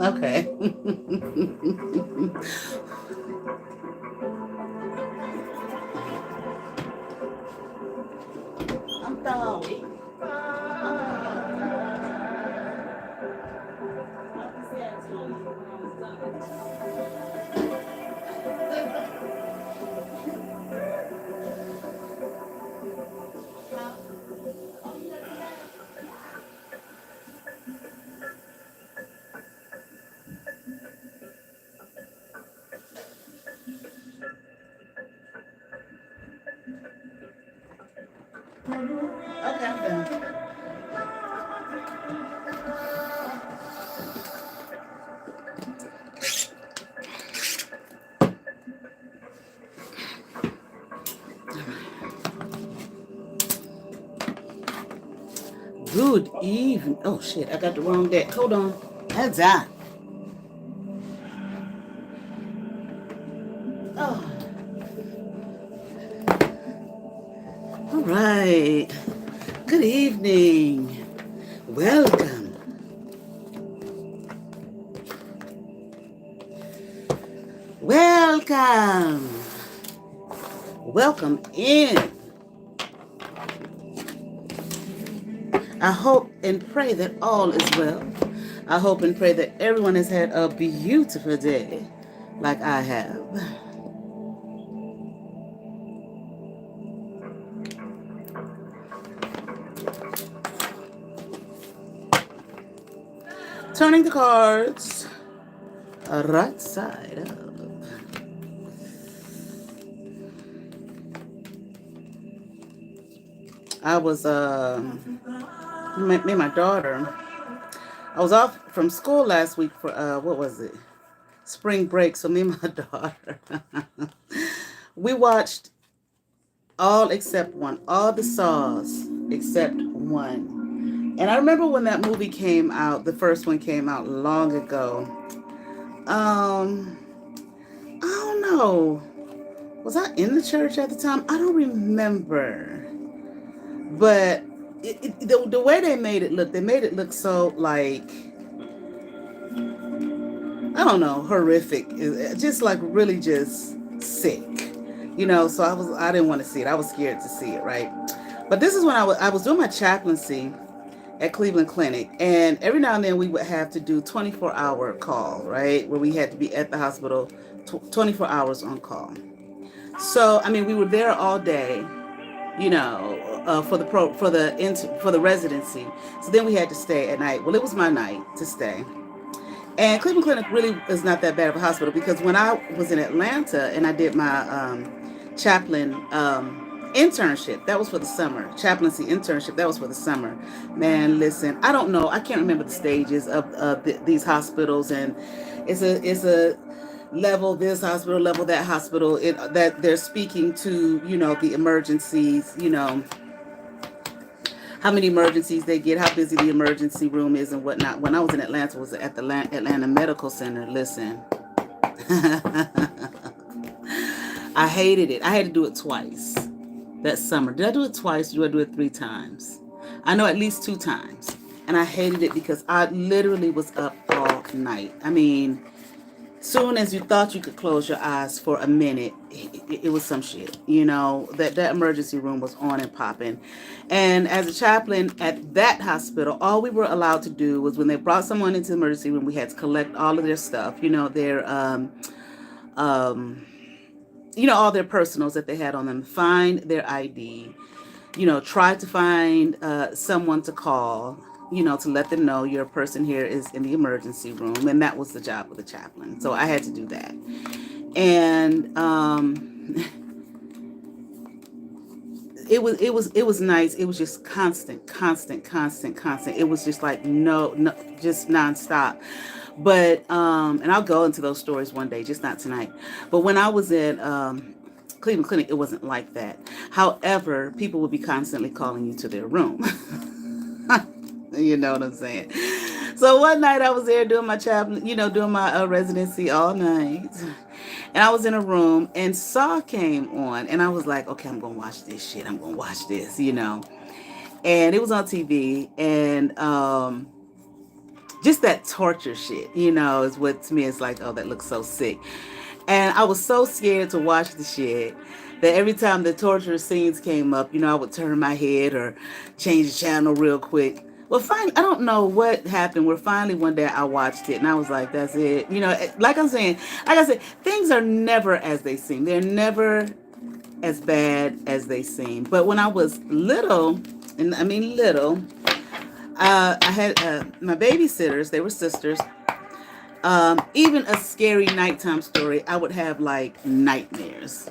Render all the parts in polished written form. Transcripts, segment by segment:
Okay. I'm sorry. Okay, I'm done. Good evening. Oh shit, I got the wrong deck. Hold on. That's on. Oh, all right. Good evening. Welcome. Welcome. Welcome in. I hope and pray that all is well. I hope and pray that everyone has had a beautiful day like I have. Turning the cards right side up. I was me and my daughter. I was off from school last week for what was it? Spring break. So me and my daughter, we watched all except one, all the Saws except one. And I remember when that movie came out, the first one came out long ago. I don't know. Was I in the church at the time? I don't remember. But the way they made it look so like, I don't know, horrific. Just like really just sick. So I didn't want to see it. I was scared to see it, right? But this is when I was doing my chaplaincy at Cleveland Clinic, and every now and then we would have to do 24-hour call, right? Where we had to be at the hospital 24 hours on call. So, I mean, we were there all day, for the residency. So then we had to stay at night. Well, it was my night to stay. And Cleveland Clinic really is not that bad of a hospital, because when I was in Atlanta and I did my chaplain internship, that was for the summer. Chaplaincy internship, that was for the summer. Man, listen, I don't know. I can't remember the stages of these hospitals, and it's a level this hospital, level that hospital. That they're speaking to, the emergencies, how many emergencies they get, how busy the emergency room is, and whatnot. When I was in Atlanta, was at the Atlanta Medical Center. Listen, I hated it. I had to do it twice that summer. Did I do it twice? Or did I do it 3 times? I know at least 2 times. And I hated it because I literally was up all night. I mean, soon as you thought you could close your eyes for a minute, it was some shit. That emergency room was on and popping. And as a chaplain at that hospital, all we were allowed to do was, when they brought someone into the emergency room, we had to collect all of their stuff, their all their personals that they had on them, find their ID, try to find someone to call, to let them know your person here is in the emergency room. And that was the job of the chaplain. So I had to do that. And it was nice. It was just constant. It was just like no, just nonstop. But and I'll go into those stories one day, just not tonight. But when I was in Cleveland Clinic, it wasn't like that. However, people would be constantly calling you to their room. You know what I'm saying? So one night I was there doing my chaplain, doing my residency all night. And I was in a room and Saw came on, and I was like, okay, I'm going to watch this shit. I'm going to watch this, And it was on TV, and just that torture shit, is what to me is like, oh, that looks so sick. And I was so scared to watch the shit that every time the torture scenes came up, I would turn my head or change the channel real quick. Well, finally, I don't know what happened, where finally one day I watched it and I was like, that's it. Like I said, things are never as they seem. They're never as bad as they seem. But when I was little, and I mean little, I had my babysitters, they were sisters. Even a scary nighttime story, I would have like nightmares.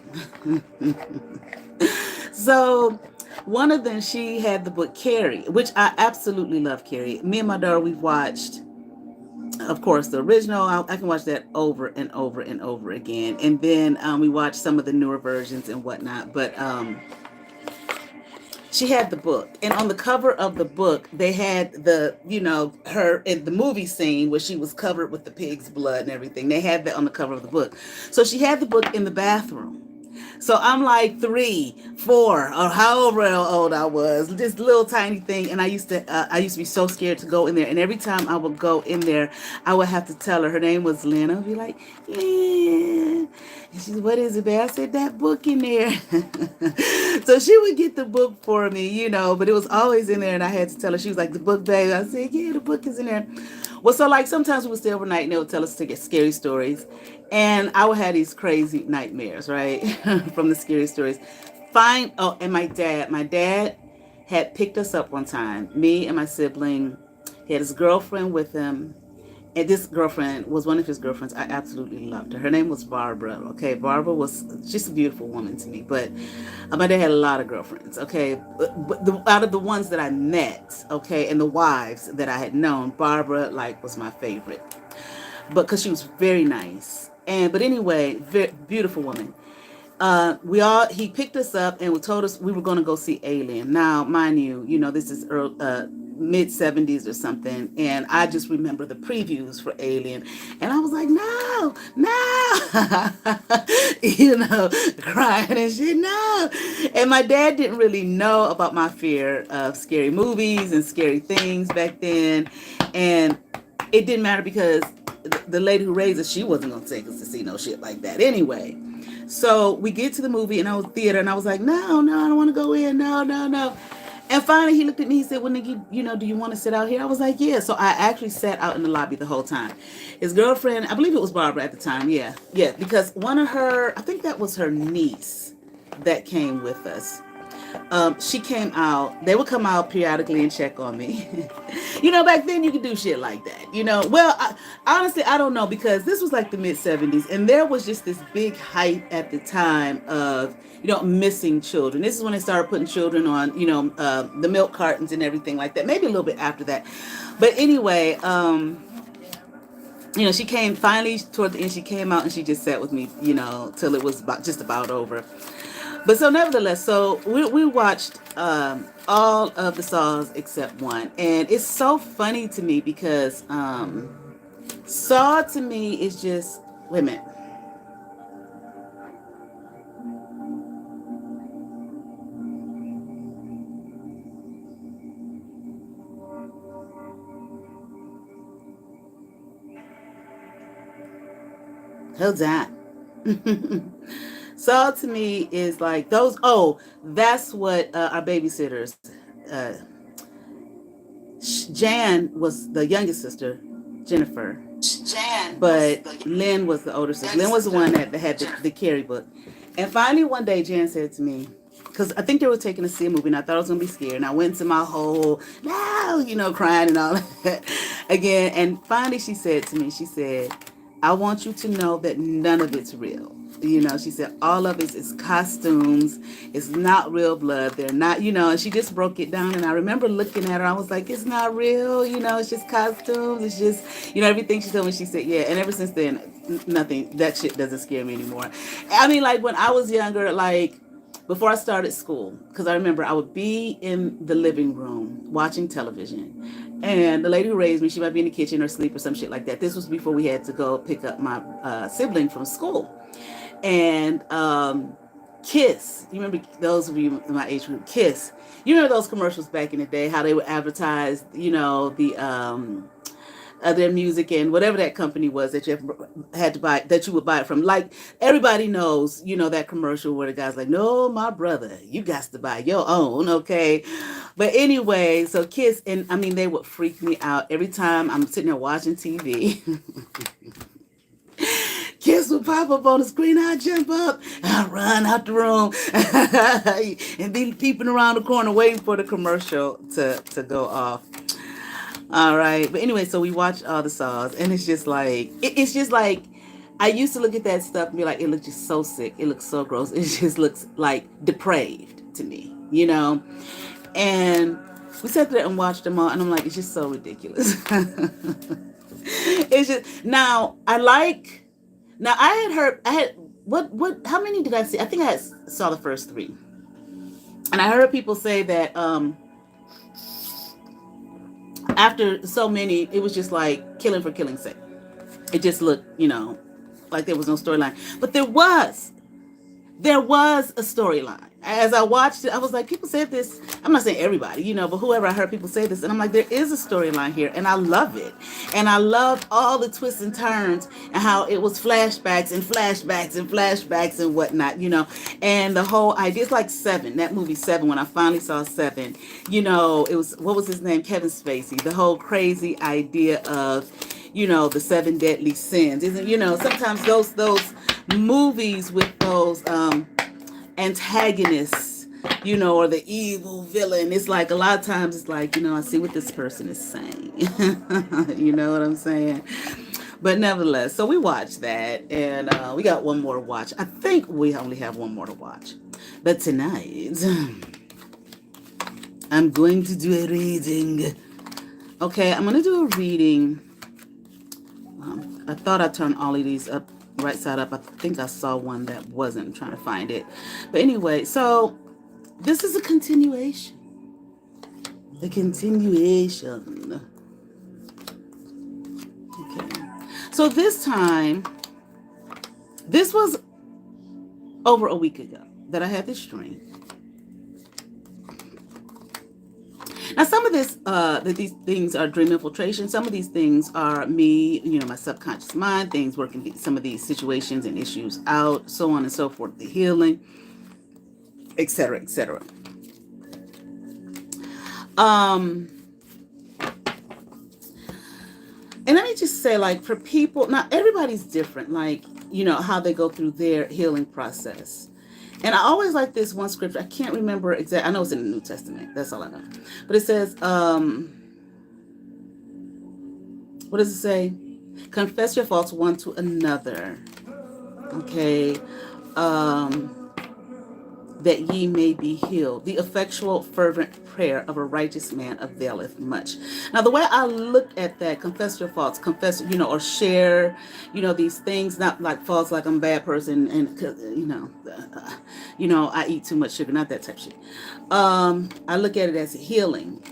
So one of them, she had the book Carrie, which I absolutely love Carrie. Me and my daughter, we've watched, of course, the original. I can watch that over and over and over again. And then we watched some of the newer versions and whatnot. But she had the book, and on the cover of the book, they had her in the movie scene where she was covered with the pig's blood and everything. They had that on the cover of the book. So she had the book in the bathroom. So I'm like 3, 4, or however old I was, this little tiny thing. And I used to be so scared to go in there. And every time I would go in there, I would have to tell her name was Lynn. I'd be like, Lynn. And she said, what is it, babe? I said, that book in there. So she would get the book for me, but it was always in there. And I had to tell her. She was like, the book, babe. I said, yeah, the book is in there. Well, so like sometimes we would stay overnight and they would tell us to get scary stories. And I would have these crazy nightmares, right? From the scary stories. And my dad had picked us up one time, me and my sibling. He had his girlfriend with him. And this girlfriend was one of his girlfriends. I absolutely loved her. Her name was Barbara. Okay, Barbara was just a beautiful woman to me. But my dad had a lot of girlfriends. Okay, out of the ones that I met, okay, and the wives that I had known, Barbara was my favorite. But because she was very nice. But anyway, very beautiful woman. He picked us up and told us we were going to go see Alien. Now, mind you, this is mid 70s or something, and I just remember the previews for Alien, and I was like, no, no, crying and shit, no. And my dad didn't really know about my fear of scary movies and scary things back then, and it didn't matter because the lady who raised us, she wasn't gonna take us to see no shit like that anyway. So we get to the movie, and I was theater, and I was like, no, no, I don't want to go in, no, no, no. And finally, he looked at me. He said, "Well, Nikki, do you want to sit out here?" I was like, "Yeah." So I actually sat out in the lobby the whole time. His girlfriend, I believe it was Barbara at the time. Yeah, yeah, because one of her, I think that was her niece, that came with us. She came out. They would come out periodically and check on me. Back then you could do shit like that. Well, honestly, I don't know, because this was like the mid 70s, and there was just this big hype at the time of missing children. This is when they started putting children on the milk cartons and everything like that. Maybe a little bit after that, but anyway. She came finally toward the end. She came out and she just sat with me, till it was just about over. But so nevertheless, so we watched all of the Saws except one. And it's so funny to me because Saw to me is just, wait a minute. Hold on. Saw to me is like those. Oh, that's what our babysitters. Uh, Jan was the youngest sister, Jennifer. But Lynn was the older sister. Lynn was the one that had the Carrie book. And finally one day Jan said to me, because I think they were taking us to see a movie, and I thought I was going to be scared. And I went into my whole, no, crying and all that again. And finally she said to me, she said, "I want you to know that none of it's real." She said, all of it is costumes. It's not real blood. They're not, and she just broke it down. And I remember looking at her. I was like, it's not real. It's just costumes. It's just, everything she told me. She said, yeah. And ever since then, nothing, that shit doesn't scare me anymore. I mean, like when I was younger, like before I started school, because I remember I would be in the living room watching television. And the lady who raised me, she might be in the kitchen or sleep or some shit like that. This was before we had to go pick up my sibling from school. And Kiss, you remember, those of you in my age group, Kiss, you remember those commercials back in the day, how they would advertise, their music and whatever that company was that you had to buy, that you would buy it from. Like everybody knows, that commercial where the guy's like, "No, my brother, you got to buy your own," okay? But anyway, so Kiss, and I mean, they would freak me out every time I'm sitting there watching TV. Kiss would pop up on the screen. I'd jump up, I'd run out the room, and be peeping around the corner waiting for the commercial to go off. All right. But anyway, so we watched all the Saws, and it's just like, it's just like, I used to look at that stuff and be like, it looks just so sick. It looks so gross. It just looks like depraved to me, And we sat there and watched them all, and I'm like, it's just so ridiculous. It's just, now I had how many did I see? I think I saw the first 3. And I heard people say that after so many, it was just like killing for killing's sake. It just looked, like there was no storyline. But there was a storyline. As I watched it, I was like, people said this. I'm not saying everybody, but whoever, I heard people say this. And I'm like, there is a storyline here. And I love it. And I love all the twists and turns and how it was flashbacks and flashbacks and flashbacks and whatnot, And the whole idea, it's like Seven, that movie Seven, when I finally saw Seven, it was, what was his name? Kevin Spacey. The whole crazy idea of, the 7 deadly sins. Isn't, sometimes those movies with those antagonists, or the evil villain, it's like a lot of times it's like, I see what this person is saying. You know what I'm saying? But nevertheless, so we watched that, and we got one more to watch. I think we only have one more to watch. But tonight, I'm going to do a reading. Okay, I'm going to do a reading. I thought I turned all of these up right side up. I think I saw one that wasn't. I'm trying to find it. But anyway, so this is a continuation The continuation. Okay. So this time, this was over a week ago that I had this dream. Now, some of these things are dream infiltration. Some of these things are me, my subconscious mind, things working some of these situations and issues out, so on and so forth, the healing, etc., etc. And let me just say, like, for people, not everybody's different, like, how they go through their healing process. And I always like this one scripture. I can't remember exactly. I know it's in the New Testament. That's all I know. But it says, what does it say? Confess your faults one to another. Okay. That ye may be healed. The effectual, fervent prayer of a righteous man availeth much. Now, the way I look at that, confess your faults, confess, or share, these things, not like faults, like I'm a bad person, and I eat too much sugar, not that type of shit. I look at it as healing,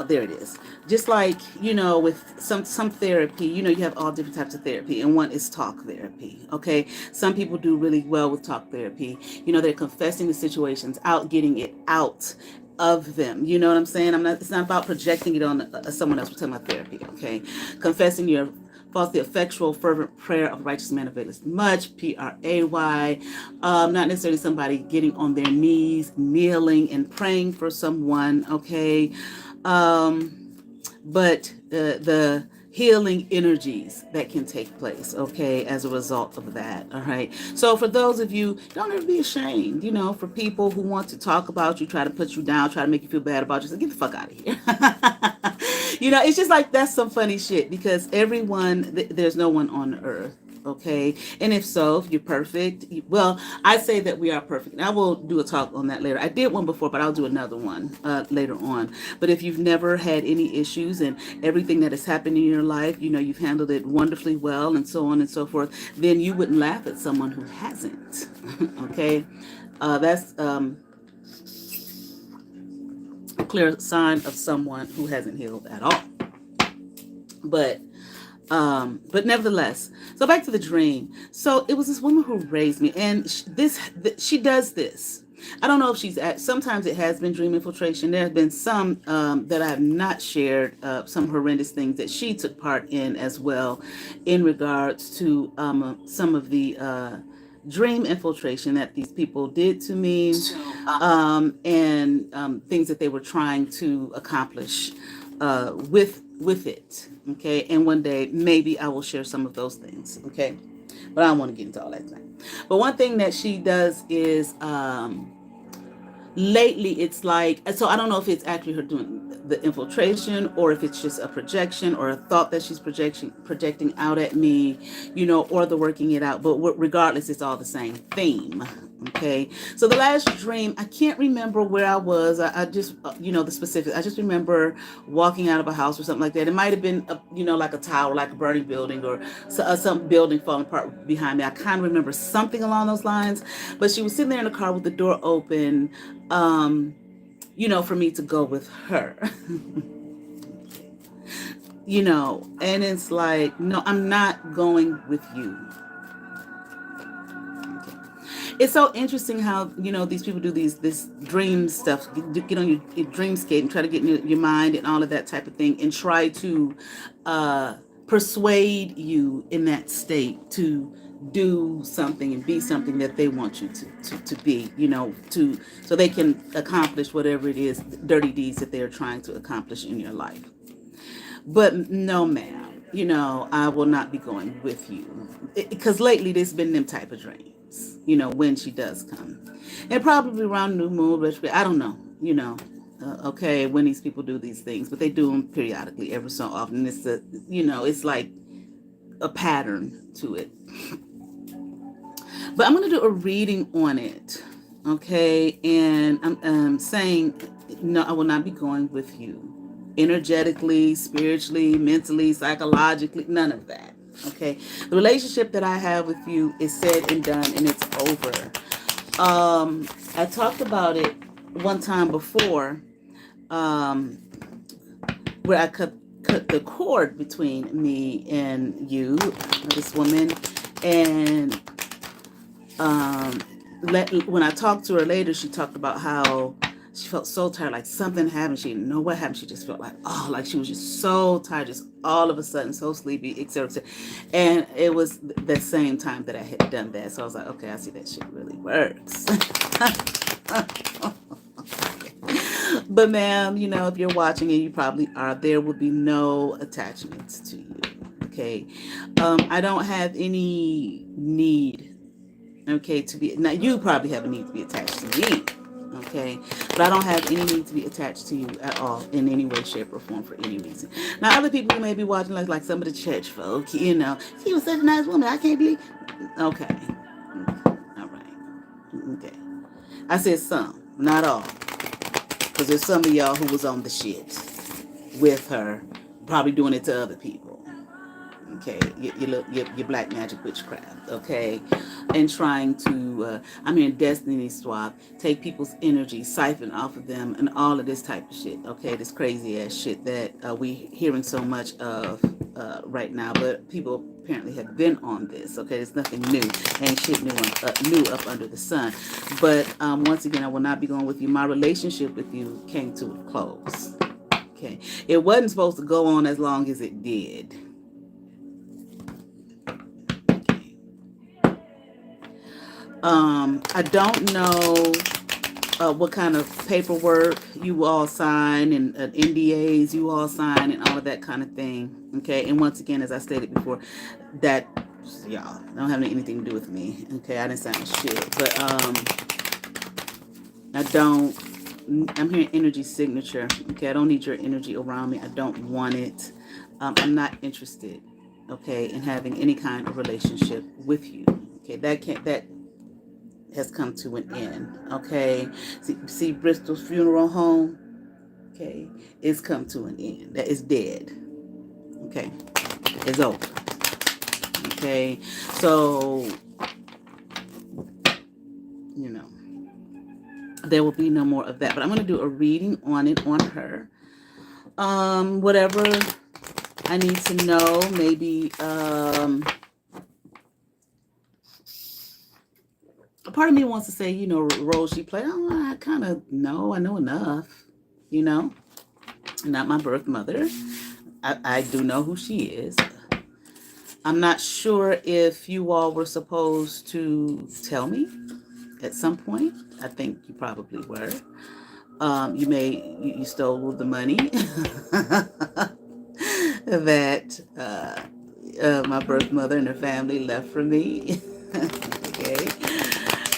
there it is. Just like, with some therapy, you have all different types of therapy, and one is talk therapy. Okay. Some people do really well with talk therapy. They're confessing the situations out, getting it out of them. You know what I'm saying? It's not about projecting it on someone else. We're talking about therapy. Okay. Confessing your faults, the effectual, fervent prayer of a righteous man availeth much, P-R-A-Y. Not necessarily somebody getting on their knees, kneeling and praying for someone, okay? But the healing energies that can take place, okay, as a result of that, all right? So for those of you, don't ever be ashamed, for people who want to talk about you, try to put you down, try to make you feel bad about yourself, get the fuck out of here. It's just like, that's some funny shit, because there's no one on earth, okay? And if you're perfect, well, I say that we are perfect. And I will do a talk on that later. I did one before, but I'll do another one later on. But if you've never had any issues and everything that has happened in your life, you've handled it wonderfully well and so on and so forth, then you wouldn't laugh at someone who hasn't, okay? That's a clear sign of someone who hasn't healed at all. But nevertheless, so back to the dream. So it was this woman who raised me, and she does this. I don't know if sometimes it has been dream infiltration. There have been some that I have not shared, some horrendous things that she took part in as well, in regards to some of the dream infiltration that these people did to me, and things that they were trying to accomplish with it. Okay. And one day maybe I will share some of those things. Okay. But I don't want to get into all that thing. But one thing that she does is lately it's like, so I don't know if it's actually her doing the infiltration, or if it's just a projection or a thought that she's projecting out at me, or the working it out. But regardless, it's all the same theme. Okay. So the last dream, I can't remember where I was. I just, the specifics. I just remember walking out of a house or something like that. It might have been, like a tower, like a burning building, or some building falling apart behind me. I kind of remember something along those lines. But she was sitting there in the car with the door open, for me to go with her. And it's like, no, I'm not going with you. It's so interesting how, these people do this dream stuff, get on your dreamscape and try to get in your mind and all of that type of thing, and try to persuade you in that state to do something and be something that they want you to be, so they can accomplish whatever it is, dirty deeds that they're trying to accomplish in your life. But no, ma'am, I will not be going with you, because lately there's been them type of dreams, when she does come, and probably around new moon, I don't know, okay, when these people do these things, but they do them periodically, every so often. It's it's like a pattern to it. But I'm going to do a reading on it, okay? And I'm saying, no, I will not be going with you. Energetically, spiritually, mentally, psychologically, none of that, okay? The relationship that I have with you is said and done, and it's over. I talked about it one time before, um, where I cut the cord between me and you, this woman, and um, when I talked to her later, she talked about how she felt so tired, like something happened. She didn't know what happened. She just felt like, oh, like she was just so tired, just all of a sudden so sleepy, etc. etc. And it was the same time that I had done that. So I was like, okay, I see that shit really works. But ma'am, you know, if you're watching and you probably are, there will be no attachments to you. Okay. I don't have any need, okay, to be, now you probably have a need to be attached to me. Okay. But I don't have any need to be attached to you at all in any way, shape, or form for any reason. Now other people who may be watching, like some of the church folk, you know, she was such a nice woman. I can't believe. Okay. All right. Okay. I said some, not all. Because there's some of y'all who was on the shit with her, probably doing it to other people. Okay, your black magic witchcraft. Okay, and trying to, I'm hearing destiny swap, take people's energy, siphon off of them, and all of this type of shit. Okay, this crazy ass shit that we hearing so much of right now. But people apparently have been on this. Okay, there's nothing new, ain't shit new up under the sun. But once again, I will not be going with you. My relationship with you came to a close. Okay, it wasn't supposed to go on as long as it did. I don't know what kind of paperwork you all sign and NDAs you all sign and all of that kind of thing. Okay, and once again, as I stated before, that y'all don't have anything to do with me. Okay, I didn't sign shit, but I don't. I'm hearing energy signature. Okay, I don't need your energy around me. I don't want it. I'm not interested. Okay, in having any kind of relationship with you. Okay, that has come to an end. Okay, see Bristol's funeral home. Okay, it's come to an end. That is dead. Okay, it's over. Okay, so you know there will be no more of that. But I'm going to do a reading on it on her. Whatever I need to know, maybe a part of me wants to say, you know, role she played. Oh, I kind of know. I know enough. You know, not my birth mother. I do know who she is. I'm not sure if you all were supposed to tell me at some point. I think you probably were. You stole the money that my birth mother and her family left for me. Okay.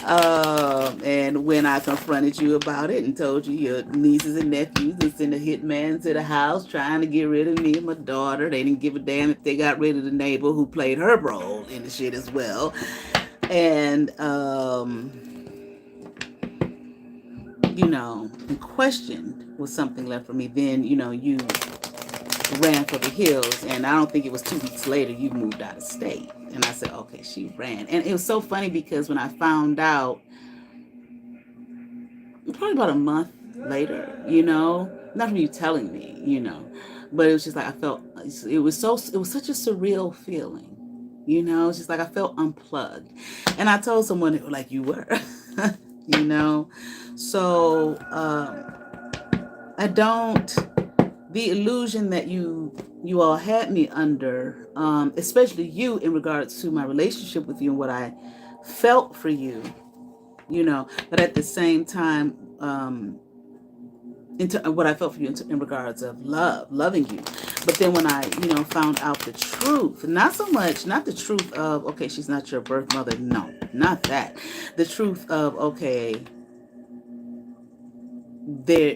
And when I confronted you about it and told you your nieces and nephews and sent a hitman to the house trying to get rid of me and my daughter, they didn't give a damn if they got rid of the neighbor who played her role in the shit as well. And, you know, and questioned was something left for me. Then, you know, you ran for the hills, and I don't think it was 2 weeks later you moved out of state. And I said, okay, she ran. And it was so funny because when I found out, probably about a month later, you know, not from you telling me, you know, but it was just like I felt it was such a surreal feeling, you know. It's just like I felt unplugged, and I told someone like you were, you know. So I don't. The illusion that you all had me under, especially you in regards to my relationship with you and what I felt for you, you know, but at the same time, into what I felt for you in regards of loving you. But then when I, you know, found out the truth, not the truth of, okay, she's not your birth mother. No, not that. The truth of, okay,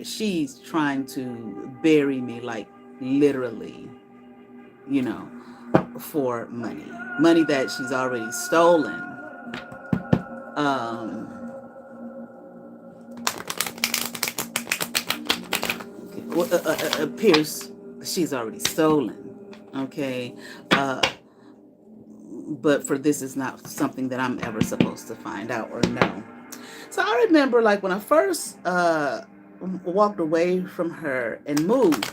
she's trying to bury me, like literally, you know, for money that she's already stolen. Appears she's already stolen. Okay, but for this is not something that I'm ever supposed to find out or know. So I remember, like, when I first walked away from her and moved.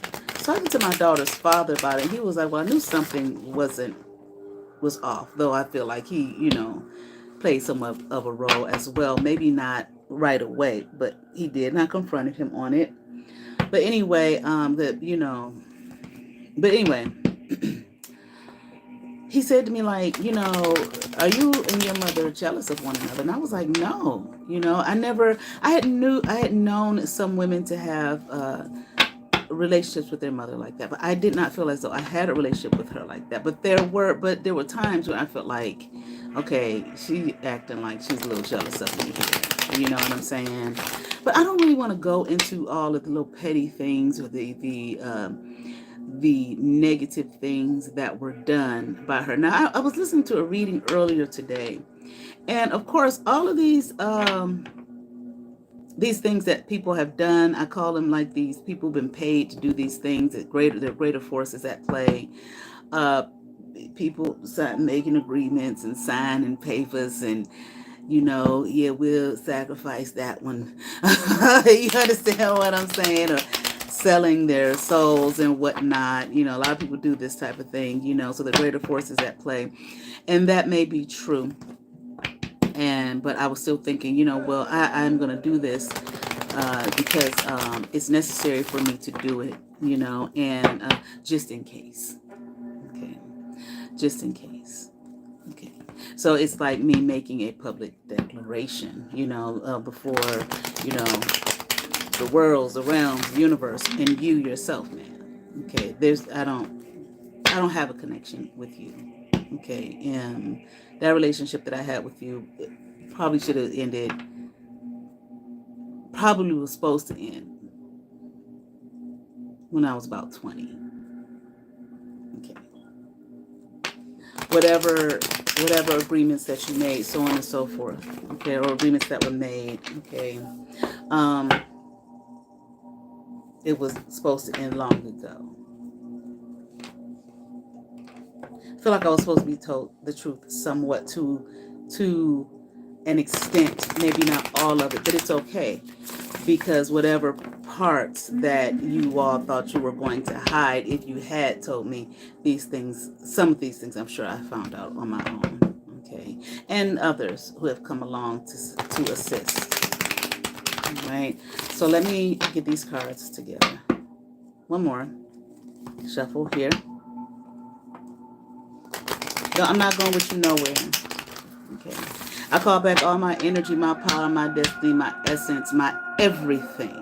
Talking to my daughter's father about it, he was like, "Well, I knew something was off, though I feel like he, played some of a role as well. Maybe not right away, but he did. And I confronted him on it. But anyway, but anyway, he said to me like, are you and your mother jealous of one another? And I was like, no. I had known some women to have relationships with their mother like that, but I did not feel as though I had a relationship with her like that. But there were times when I felt like, okay, she acting like she's a little jealous of me here. You know what I'm saying? But I don't really want to go into all of the little petty things or the negative things that were done by her. Now, I was listening to a reading earlier today, and of course, all of these things that people have done, I call them like these people been paid to do these things. There are greater forces at play. Uh, People making agreements and signing papers and yeah, we'll sacrifice that one. You understand what I'm saying? Or selling their souls and whatnot. A lot of people do this type of thing, so the greater forces at play. And that may be true. But I was still thinking, well, I'm going to do this because it's necessary for me to do it, and just in case. Okay. Just in case. Okay. So it's like me making a public declaration, before, the worlds, the realms, the universe, and you yourself, man. Okay. I don't have a connection with you. Okay. And that relationship that I had with you probably should have ended, probably was supposed to end when I was about 20. Okay. Whatever agreements that you made, so on and so forth. Okay. Or agreements that were made. Okay. Um, it was supposed to end long ago. I feel like I was supposed to be told the truth somewhat to an extent, maybe not all of it, but it's okay, because whatever parts that you all thought you were going to hide, if you had told me these things, some of these things I'm sure I found out on my own. Okay. And others who have come along to assist. All right. So let me get these cards together. One more. Shuffle here. No, I'm not going with you nowhere. Okay. I call back all my energy, my power, my destiny, my essence, my everything.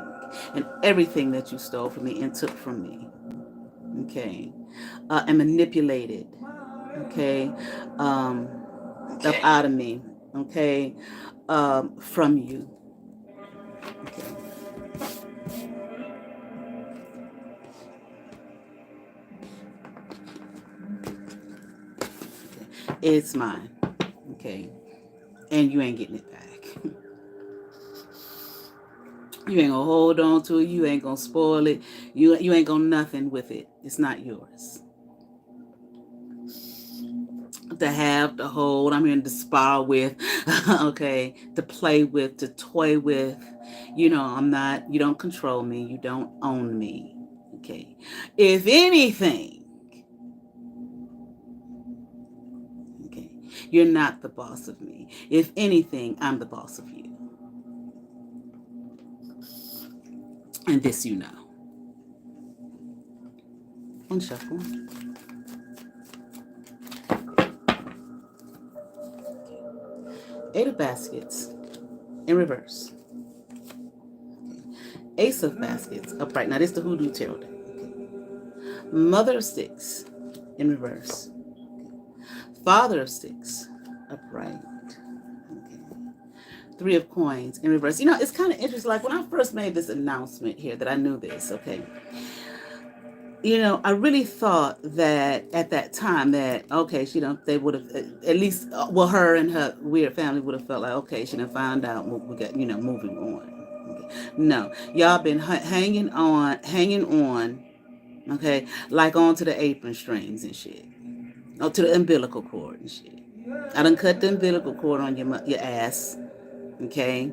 And everything that you stole from me and took from me. Okay. And manipulated. Okay. Up out of me. Okay. From you. Okay. It's mine. Okay. And you ain't getting it back. You ain't gonna hold on to it. You ain't gonna spoil it. You ain't gonna nothing with it. It's not yours. To have, to hold, I'm here to spar with, okay, to play with, to toy with. I'm not, you don't control me. You don't own me. Okay. If anything, okay, you're not the boss of me. If anything, I'm the boss of you. And this you know. Unshuffle. Eight of baskets in reverse. Ace of baskets upright. Now this is the Hoodoo Tarot deck. Okay. Mother of sticks in reverse. Father of sticks upright. Okay. Three of coins in reverse. It's kind of interesting. Like when I first made this announcement here that I knew this, okay. I really thought that at that time that, okay, they would have, at least, well, her and her weird family would have felt like, okay, she done found out what we got, moving on. Okay. No, y'all been hanging on, okay, like onto the apron strings and shit. Oh, to the umbilical cord and shit. I done cut the umbilical cord on your ass, okay?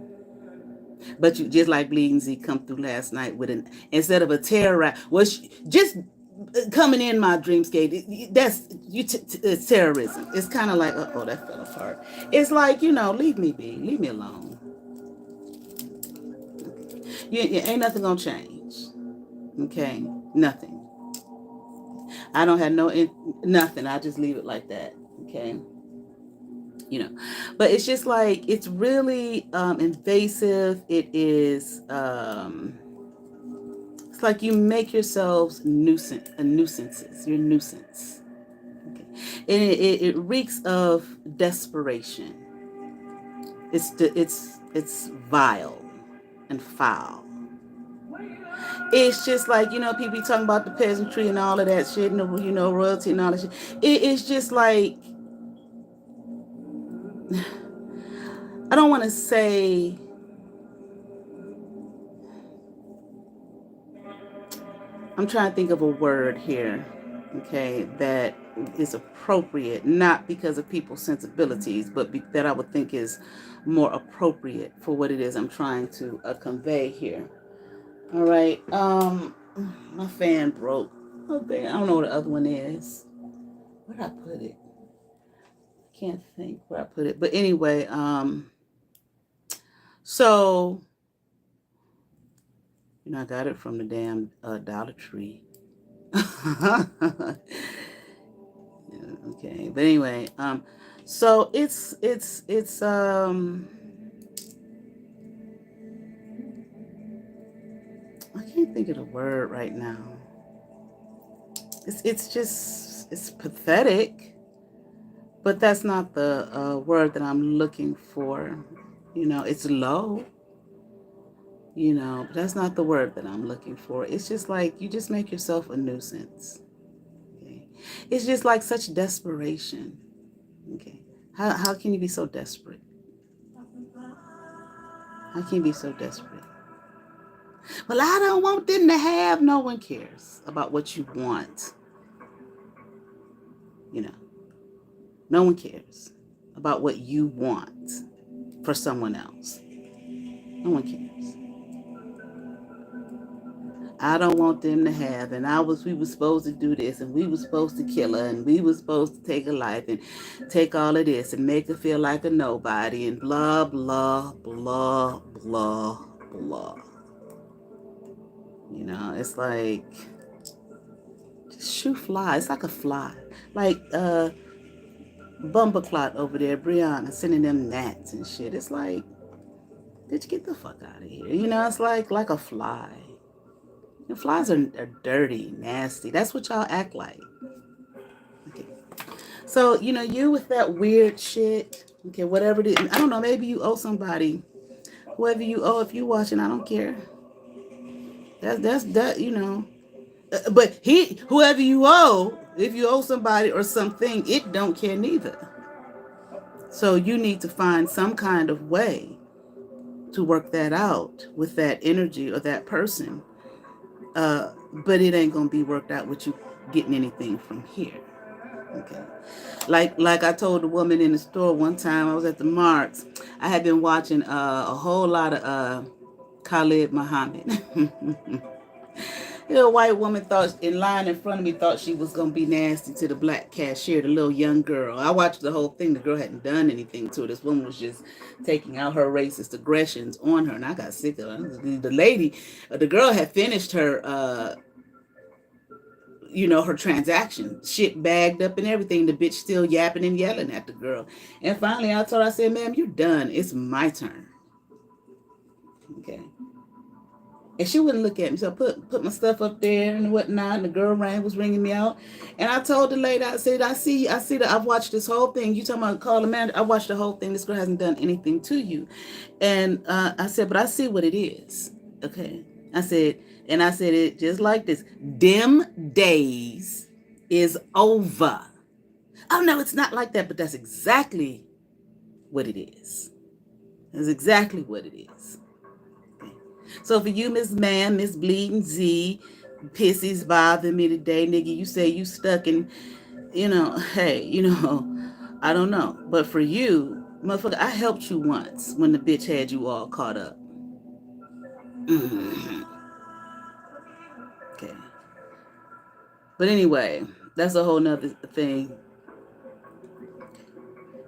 But you just like Bleeding Z come through last night with an instead of a terror, was just coming in my dreamscape. That's it's terrorism. It's kind of like oh that fell apart. It's like leave me be, leave me alone. You ain't nothing gonna change. Okay, nothing. I don't have nothing. I just leave it like that. Okay. But it's just like it's really invasive. It is it's like you make yourselves nuisances. You're a nuisance. Okay. And it reeks of desperation. It's vile and foul. It's just like people be talking about the peasantry and all of that shit, and royalty and all that shit. It's just like I don't want to say. I'm trying to think of a word here, okay, that is appropriate, not because of people's sensibilities, but that I would think is more appropriate for what it is I'm trying to convey here. All right. My fan broke. Okay, I don't know what the other one is. Where did I put it? I can't think where I put it. But anyway, so I got it from the damn Dollar Tree. Okay, but anyway, so it's I can't think of the word right now. It's pathetic, but that's not the word that I'm looking for. It's low. But that's not the word that I'm looking for. It's just like you just make yourself a nuisance. Okay, it's just like such desperation. Okay, how can you be so desperate? How can you be so desperate? Well, I don't want them to have. No one cares about what you want. No one cares about what you want for someone else. No one cares. I don't want them to have, and we were supposed to do this, and we were supposed to kill her, and we were supposed to take her life, and take all of this, and make her feel like a nobody, and blah, blah, blah, blah, blah. It's like, just shoot fly. It's like a fly. Like, Bumperclot over there, Brianna, sending them gnats and shit. It's like, bitch, get the fuck out of here. It's like a fly. Flies are dirty, nasty. That's what y'all act like. Okay. So, you with that weird shit, okay, whatever it is. I don't know, maybe you owe somebody. Whoever you owe, if you watching, I don't care. That's that, But whoever you owe, if you owe somebody or something, it don't care neither. So you need to find some kind of way to work that out with that energy or that person. But it ain't gonna be worked out with you getting anything from here. Okay. Like I told the woman in the store one time, I was at the Marks. I had been watching a whole lot of Khalid Muhammad. The white woman thought in line in front of me thought she was gonna be nasty to the black cashier, the little young girl. I watched the whole thing. The girl hadn't done anything to her. This woman was just taking out her racist aggressions on her, and I got sick of her. The lady, the girl had finished her, her transaction, shit bagged up and everything. The bitch still yapping and yelling at the girl. And finally, I told her, I said, "Ma'am, you're done. It's my turn." Okay. And she wouldn't look at me. So I put my stuff up there and whatnot. And the girl was ringing me out. And I told the lady, I said, I see that I've watched this whole thing. You talking about call the manager? I watched the whole thing. This girl hasn't done anything to you. And I said, but I see what it is. Okay. I said it just like this. Them days is over. Oh, no, it's not like that. But that's exactly what it is. That's exactly what it is. So for you, Miss Man, Miss Bleeding Z, pissies bother me today, nigga. You say you stuck in, hey, I don't know. But for you, motherfucker, I helped you once when the bitch had you all caught up. Okay. But anyway, that's a whole nother thing.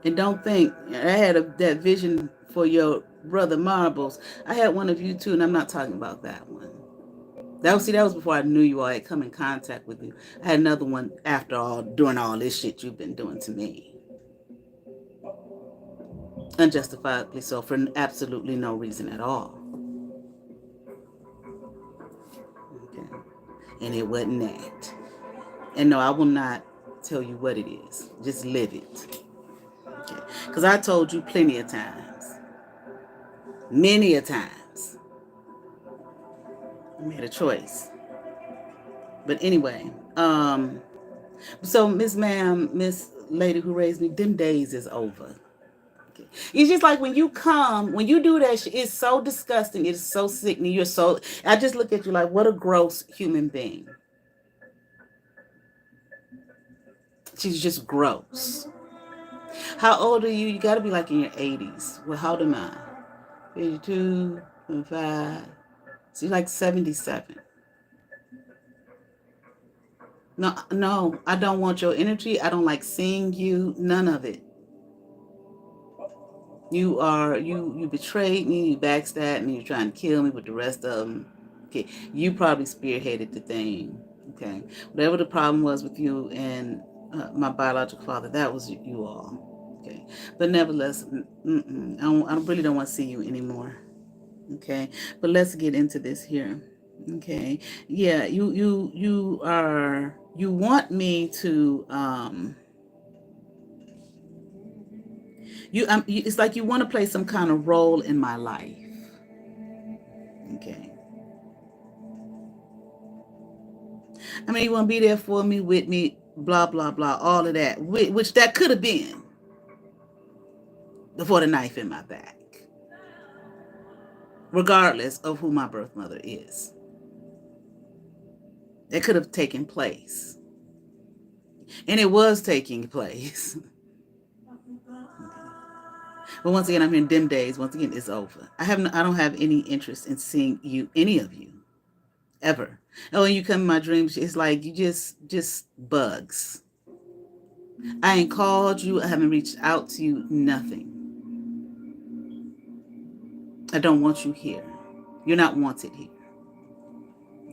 And don't think, I had that vision for your brother Marbles. I had one of you too, and I'm not talking about that one. That was before I knew you all. I had come in contact with you. I had another one after all, doing all this shit you've been doing to me. Unjustifiably so, for absolutely no reason at all. Okay. And it wasn't that. And no, I will not tell you what it is. Just live it. Okay. Because I told you plenty of times. Many a times. I made a choice. But anyway, so Miss Ma'am, Miss Lady who raised me, them days is over. Okay. It's just like when you come, when you do that shit, it's so disgusting. It's so sickening. I just look at you like, what a gross human being. She's just gross. How old are you? You got to be like in your 80s. Well, how old am I? 52, 25. So you're like 77. No, I don't want your energy. I don't like seeing you. None of it. You betrayed me. You backstabbed me. You're trying to kill me with the rest of them. Okay, you probably spearheaded the thing. Okay, whatever the problem was with you and my biological father, that was you all. Okay, but nevertheless, I really don't want to see you anymore. Okay, but let's get into this here. Okay, yeah, you want me to it's like you want to play some kind of role in my life. Okay. I mean, you want to be there for me, with me, blah, blah, blah, all of that, which that could have been before the knife in my back, regardless of who my birth mother is. It could have taken place. And it was taking place. But once again, I'm in them days. Once again, it's over. I don't have any interest in seeing you, any of you, ever. And when you come in my dreams, it's like you just bugs. I ain't called you. I haven't reached out to you. Nothing. I don't want you here. You're not wanted here.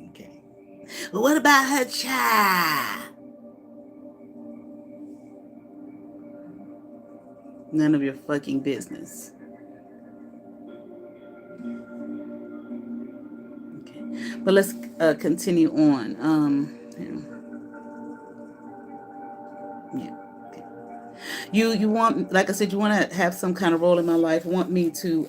Okay. But what about her child? None of your fucking business. Okay. But let's continue on. Yeah. Okay. You want, like I said, you want to have some kind of role in my life. Want me to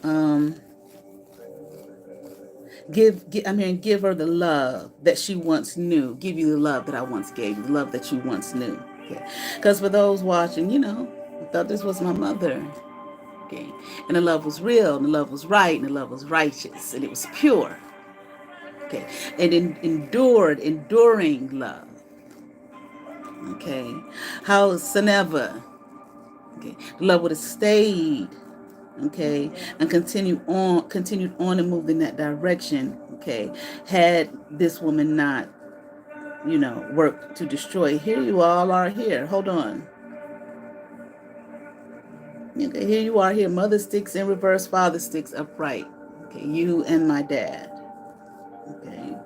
give her the love that she once knew. Give you the love that I once gave you. The love that you once knew. Okay. Because for those watching, I thought this was my mother. Okay. And the love was real, and the love was right, and the love was righteous, and it was pure. Okay. And enduring love. Okay. Howsoever. Okay. The love would have stayed. Okay. And continued on and moved in that direction. Okay. Had this woman not, worked to destroy. Here you all are here. Hold on. Okay, here you are here. Mother sticks in reverse, father sticks upright. Okay, you and my dad. Okay.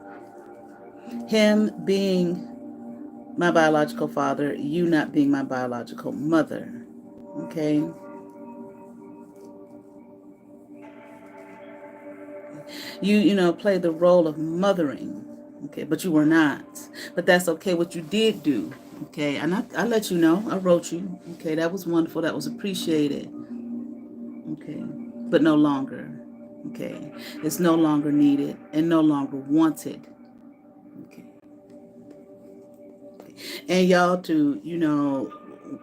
Him being my biological father, you not being my biological mother. Okay. You play the role of mothering. Okay, but you were not. But that's okay. What you did do. Okay, and I let you know. I wrote you. Okay, that was wonderful. That was appreciated. Okay, but no longer. Okay, it's no longer needed and no longer wanted. Okay. And y'all too,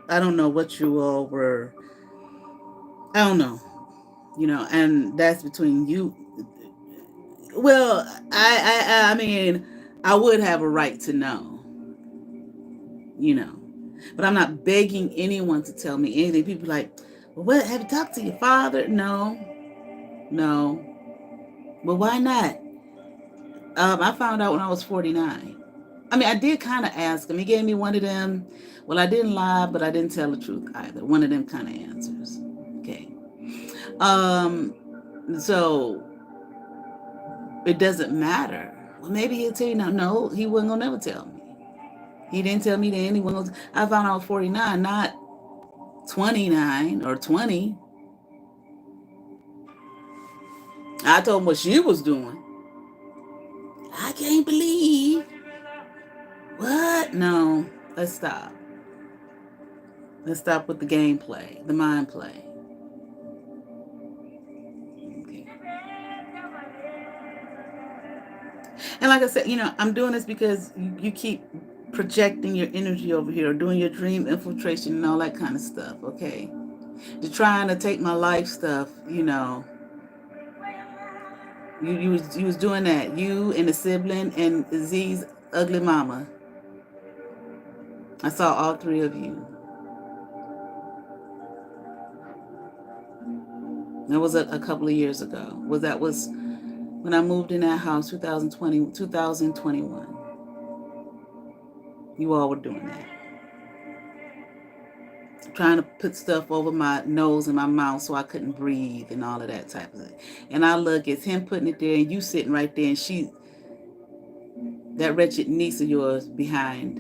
I don't know what you all were, I don't know, and that's between you. Well, I mean, I would have a right to know, but I'm not begging anyone to tell me anything. People are like, well, what, have you talked to your father? No. Well, why not? I found out when I was 49. I mean, I did kind of ask him. He gave me one of them. Well, I didn't lie, but I didn't tell the truth either. One of them kind of answers. Okay. Um. So it doesn't matter. Well, maybe he'll tell you now. No, he wasn't gonna never tell me. He didn't tell me then. He wasn't gonna. I found out I was 49, not 29 or 20. I told him what she was doing. I can't believe. What? No. Let's stop. Let's stop with the gameplay, the mind play. Okay. And like I said, I'm doing this because you keep projecting your energy over here, doing your dream infiltration and all that kind of stuff, okay? You're trying to take my life stuff, you was doing that. You and the sibling and Z's ugly mama. I saw all three of you. That was a couple of years ago. That was when I moved in that house, 2020, 2021. You all were doing that. Trying to put stuff over my nose and my mouth so I couldn't breathe and all of that type of thing. And I look, it's him putting it there and you sitting right there and that wretched niece of yours behind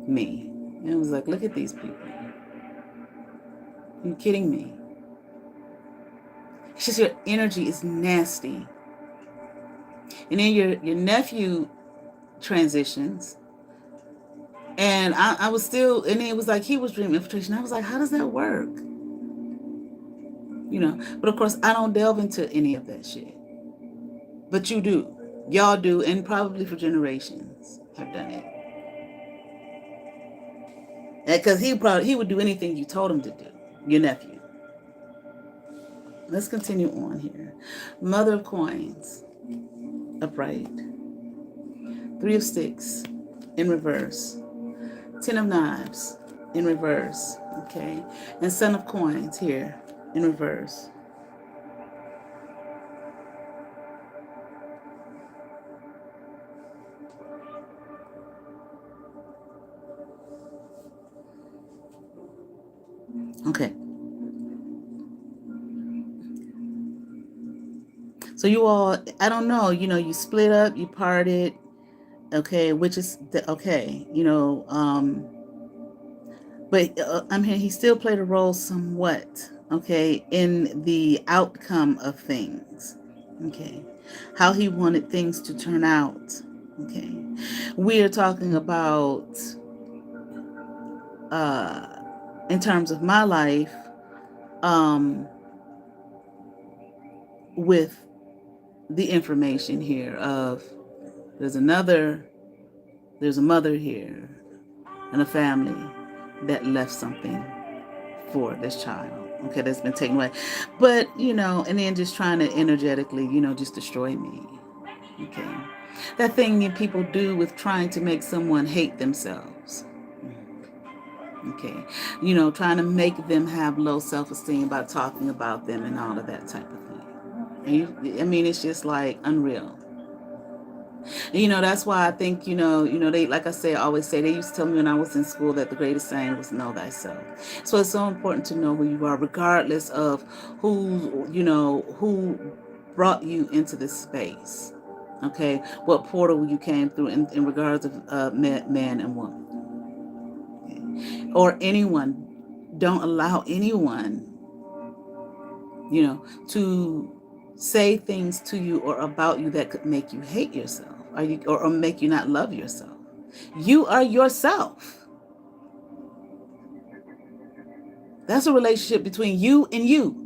me. And it was like, look at these people. Are you kidding me? It's just your energy is nasty. And then your nephew transitions. And I was still, and it was like he was dream infiltration. I was like, how does that work? But of course, I don't delve into any of that shit. But you do. Y'all do, and probably for generations have done it. Because he would do anything you told him to do, your nephew. Let's continue on here. Mother of coins, upright. Three of sticks, in reverse. 10 of knives, in reverse. Okay. And son of coins here, in reverse. Okay. So you all, I don't know, you split up, you parted, okay, which is, okay, but I'm here, he still played a role somewhat, okay, in the outcome of things, okay, how he wanted things to turn out, okay. We are talking about, in terms of my life, with the information here of there's a mother here and a family that left something for this child, okay, that's been taken away. But, and then just trying to energetically, just destroy me, okay. That thing that people do with trying to make someone hate themselves, okay, trying to make them have low self-esteem by talking about them and all of that type of thing. It's just like unreal. That's why I think, they, like I say, I always say, they used to tell me when I was in school that the greatest saying was know thyself. So it's so important to know who you are, regardless of who brought you into this space. Okay. What portal you came through in regards of man and woman. Okay. Or anyone. Don't allow anyone, to say things to you or about you that could make you hate yourself or make you not love yourself. You are yourself. That's a relationship between you and you.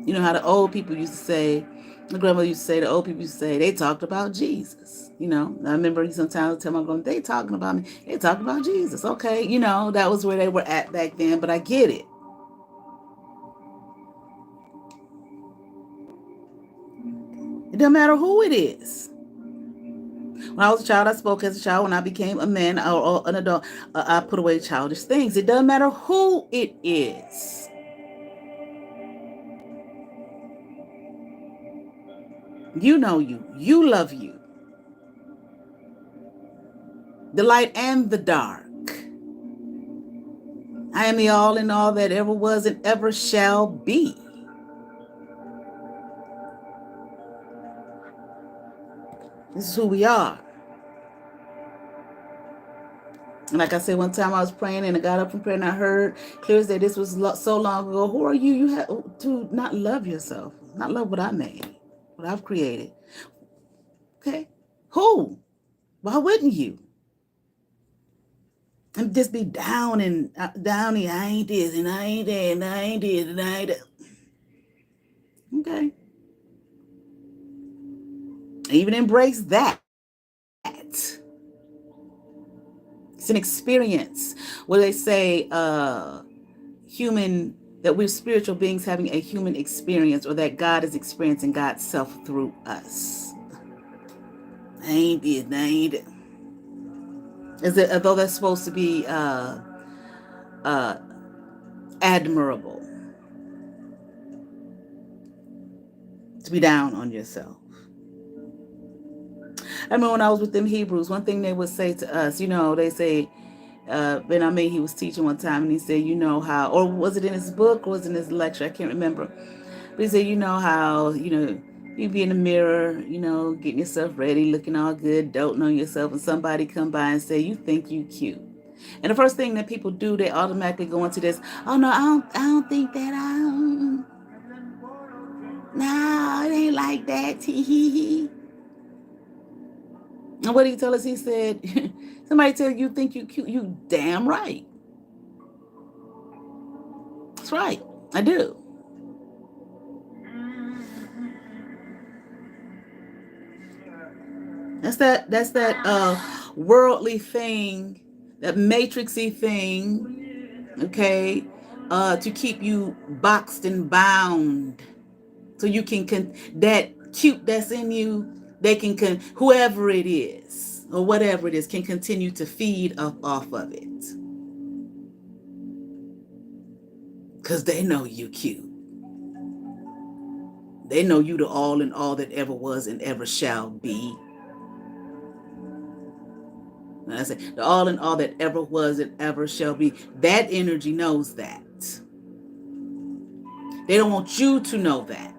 You know how the old people used to say, the grandmother used to say, the old people used to say, they talked about Jesus. I remember sometimes I tell my grandma, they talking about me. They talking about Jesus. Okay. That was where they were at back then, but I get it. It doesn't matter who it is. When I was a child, I spoke as a child. When I became a man or an adult, I put away childish things. It doesn't matter who it is. You know you. You love you. The light and the dark. I am the all in all that ever was and ever shall be. This is who we are. And like I said, one time I was praying and I got up from prayer and I heard clear as day, this was so long ago. Who are you? You have to not love yourself, not love what I made, what I've created. Okay? Who? Why wouldn't you? And just be down and down and I ain't this and I ain't that and I ain't this and I ain't that. Okay. Even embrace that. It's an experience. What do they say? Human, that we're spiritual beings having a human experience, or that God is experiencing God's self through us. I ain't it, I ain't it. Is it, although that's supposed to be uh, admirable, to be down on yourself. I remember when I was with them Hebrews, one thing they would say to us, they say, Ben Amin, he was teaching one time and he said, how, or was it in his book or was it in his lecture? I can't remember. But he said, how, you be in the mirror, getting yourself ready, looking all good, doting on yourself, and somebody come by and say, you think you cute. And the first thing that people do, they automatically go into this, oh no, I don't think that no, it ain't like that. And what did he tell us? He said, somebody tell you think you cute, you damn right. That's right. I do. That's that worldly thing, that matrixy thing, okay, to keep you boxed and bound, so you can that cute that's in you, they can whoever it is or whatever it is can continue to feed up off of it, because they know you cute. They know you the all in all that ever was and ever shall be. And I say the all in all that ever was and ever shall be. That energy knows that. They don't want you to know that.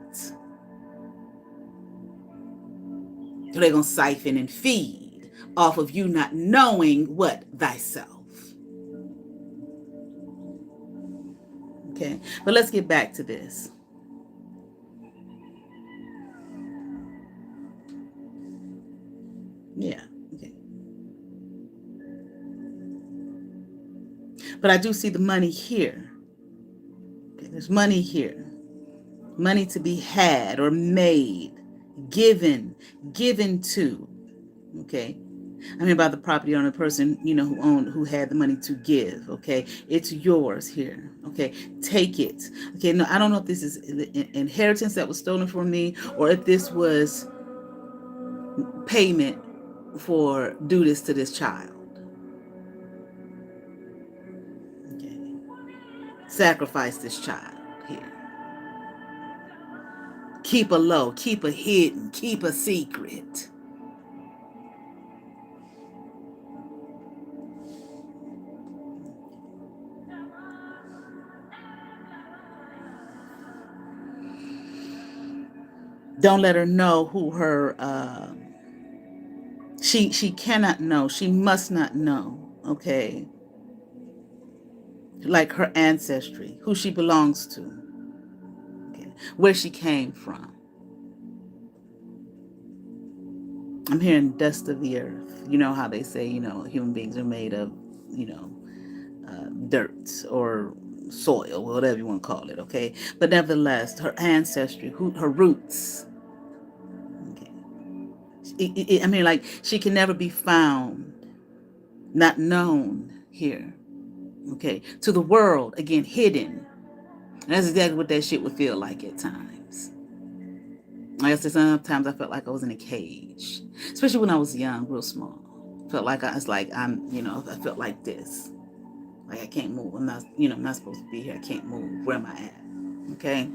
So they're going to siphon and feed off of you not knowing what thyself. Okay, but let's get back to this. Yeah, okay. But I do see the money here. Okay, there's money here. Money to be had or made, given to. Okay. I mean, by the property owner, person, who had the money to give. Okay. It's yours here. Okay. Take it. Okay. No, I don't know if this is the inheritance that was stolen from me or if this was payment for do this to this child. Okay. Sacrifice this child here. Keep a low, keep a hidden, keep a secret. Don't let her know who her she cannot know, she must not know, okay, like her ancestry, who she belongs to, okay, where she came from. I'm hearing dust of the earth. You know how they say, human beings are made of, dirt or soil, whatever you want to call it, okay? But nevertheless, her ancestry, her roots, okay? I mean, like, she can never be found, not known here, okay? To the world, again, hidden. And that's exactly what that shit would feel like at times. Like I said, sometimes I felt like I was in a cage, especially when I was young, real small. Felt like I felt like this. Like I can't move. I'm not supposed to be here. I can't move. Where am I at? Okay.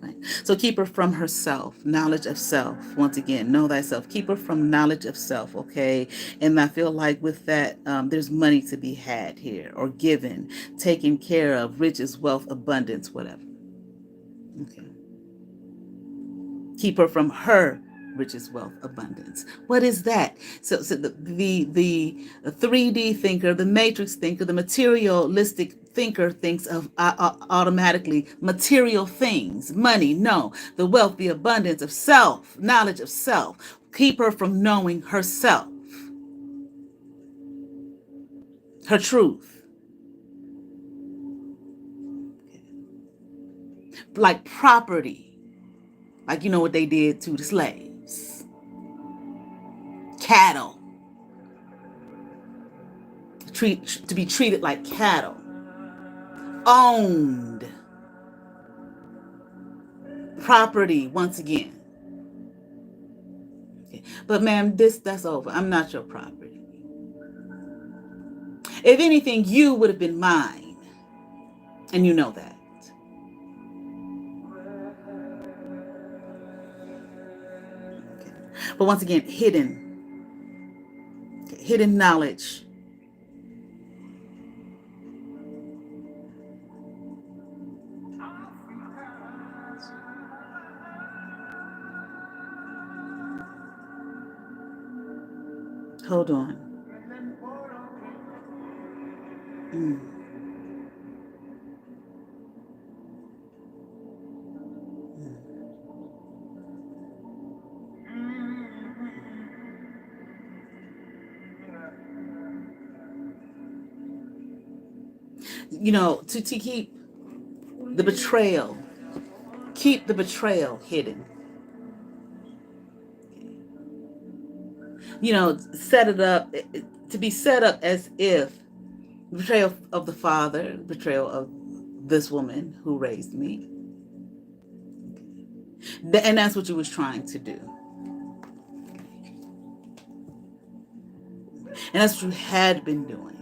Right. So keep her from herself, knowledge of self. Once again, know thyself. Keep her from knowledge of self, okay? And I feel like with that, there's money to be had here, or given, taken care of, riches, wealth, abundance, whatever. Okay. Keep her from her riches, wealth, abundance. What is that? So the 3D thinker, the matrix thinker, the materialistic thinker thinks of automatically material things, money. No, the wealth, the abundance of self, knowledge of self. Keep her from knowing herself, her truth. Like property, like you know what they did to the slaves, cattle, to be treated like cattle, owned property once again. Okay. But ma'am, that's over. I'm not your property. If anything, you would have been mine, and you know that. Okay. But once again, hidden knowledge. Hold on. Mm. You know, to keep the betrayal, keep the betrayal hidden. You know, set it up to be set up as if betrayal of the father, betrayal of this woman who raised me. And that's what you was trying to do. And that's what you had been doing.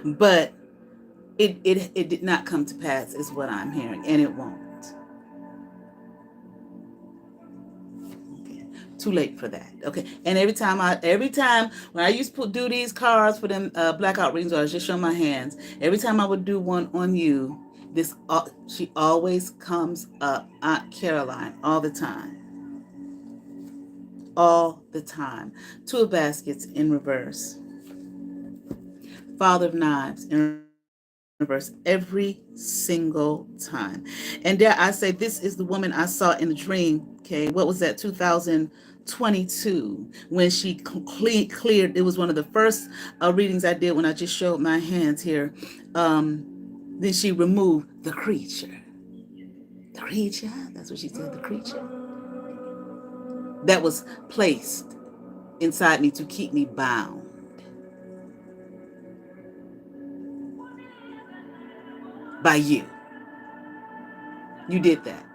But it did not come to pass is what I'm hearing, and it won't. Okay. Too late for that. Okay. And every time when I used to do these cards for them blackout readings, or I was just showing my hands, every time I would do one on you, this she always comes up, Aunt Caroline, all the time. All the time. Two of baskets in reverse. Father of knives in reverse every single time. And dare I say, this is the woman I saw in the dream. Okay, what was that? 2022, when she cleared. It was one of the first readings I did when I just showed my hands here. Then she removed the creature. The creature. That's what she said. The creature that was placed inside me to keep me bound. By you. You did that.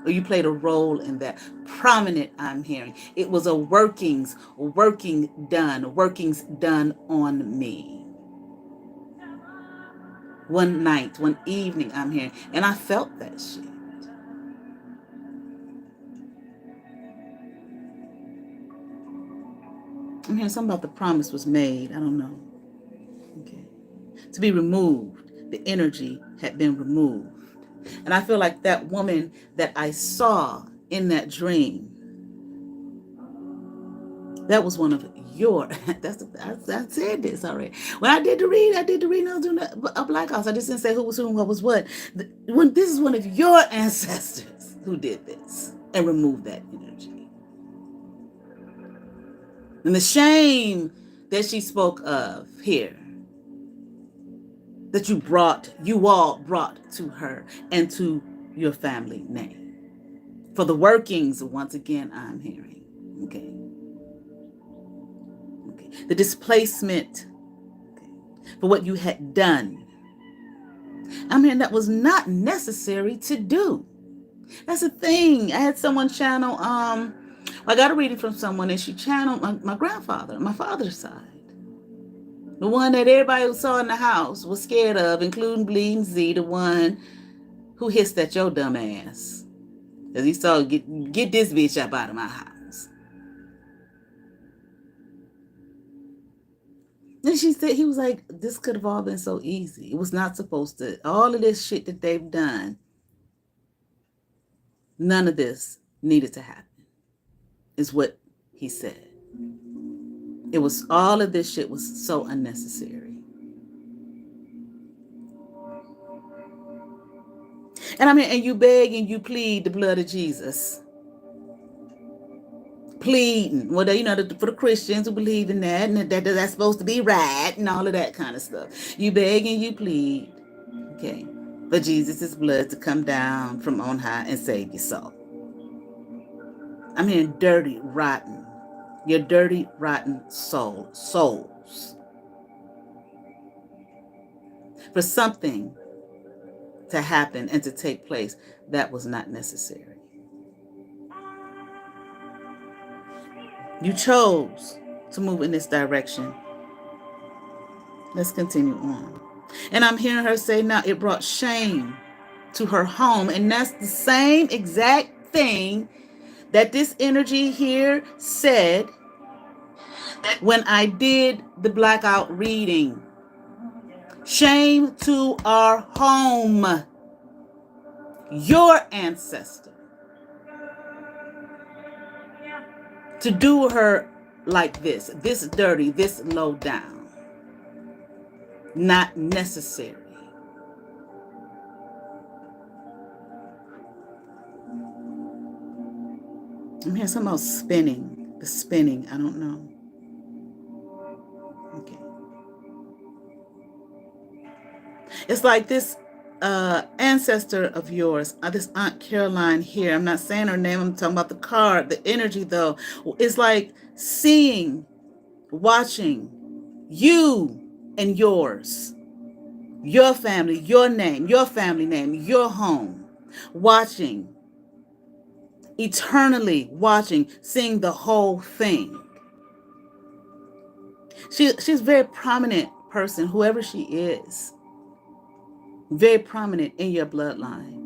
Or you played a role in that. Prominent, I'm hearing. It was a workings done on me. One night, one evening, I'm hearing. And I felt that shit. I'm hearing something about the promise was made. I don't know. Okay. To be removed. The energy had been removed. And I feel like that woman that I saw in that dream, that was one of your, I said this already. When I did the read, I was doing a black house. I just didn't say who was who and what was what. This is one of your ancestors who did this and removed that energy. And the shame that she spoke of here, that you all brought to her and to your family name. For the workings, once again, I'm hearing. Okay. Okay. The displacement, okay, for what you had done. I'm hearing that was not necessary to do. That's the thing. I had someone channel, I got a reading from someone and she channeled my grandfather, my father's side. The one that everybody who saw in the house was scared of, including Bleeding Z, the one who hissed at your dumb ass. Because he saw, get this bitch up out of my house. And she said, he was like, this could have all been so easy. It was not supposed to. All of this shit that they've done, none of this needed to happen, is what he said. It was, all of this shit was so unnecessary. And I mean, and you beg and you plead the blood of Jesus. Pleading. Well, you know, for the Christians who believe in that, and that's supposed to be right, and all of that kind of stuff. You beg and you plead, okay, for Jesus' blood to come down from on high and save your soul. I mean, dirty, rotten. Your dirty, rotten souls. For something to happen and to take place that was not necessary. You chose to move in this direction. Let's continue on. And I'm hearing her say now it brought shame to her home. And that's the same exact thing that this energy here said when I did the blackout reading. Shame to our home. Your ancestor. To do her like this dirty, this low down. Not necessary. I'm hearing something about spinning. The spinning, I don't know. Okay. It's like this ancestor of yours, this Aunt Caroline here. I'm not saying her name. I'm talking about the card, the energy though. It's like seeing, watching you and yours, your family, your name, your family name, your home, watching, eternally watching, seeing the whole thing. She's a very prominent person, whoever she is. Very prominent in your bloodline.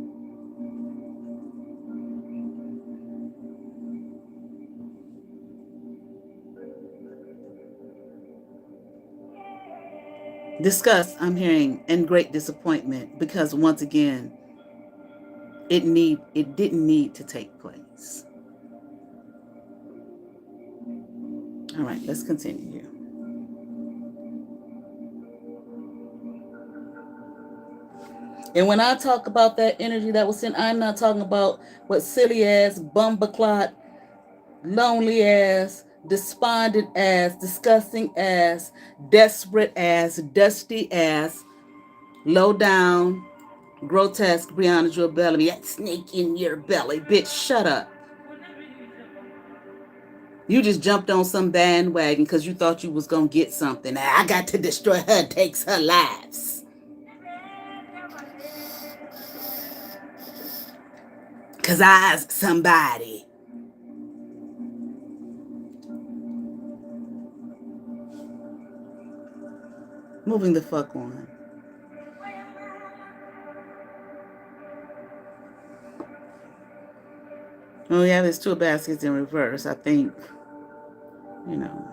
Disgust, I'm hearing, and great disappointment, because once again, it didn't need to take place. All right, let's continue here. And when I talk about that energy that was sent, I'm not talking about what silly ass, bumbleclot, lonely ass, despondent ass, disgusting ass, desperate ass, dusty ass, low down, grotesque Brianna Jewel Bellamy, that snake in your belly. Bitch, shut up. You just jumped on some bandwagon because you thought you was going to get something. I got to destroy her, takes her lives. Because I asked somebody. Moving the fuck on. Oh yeah, there's two baskets in reverse. I think, you know.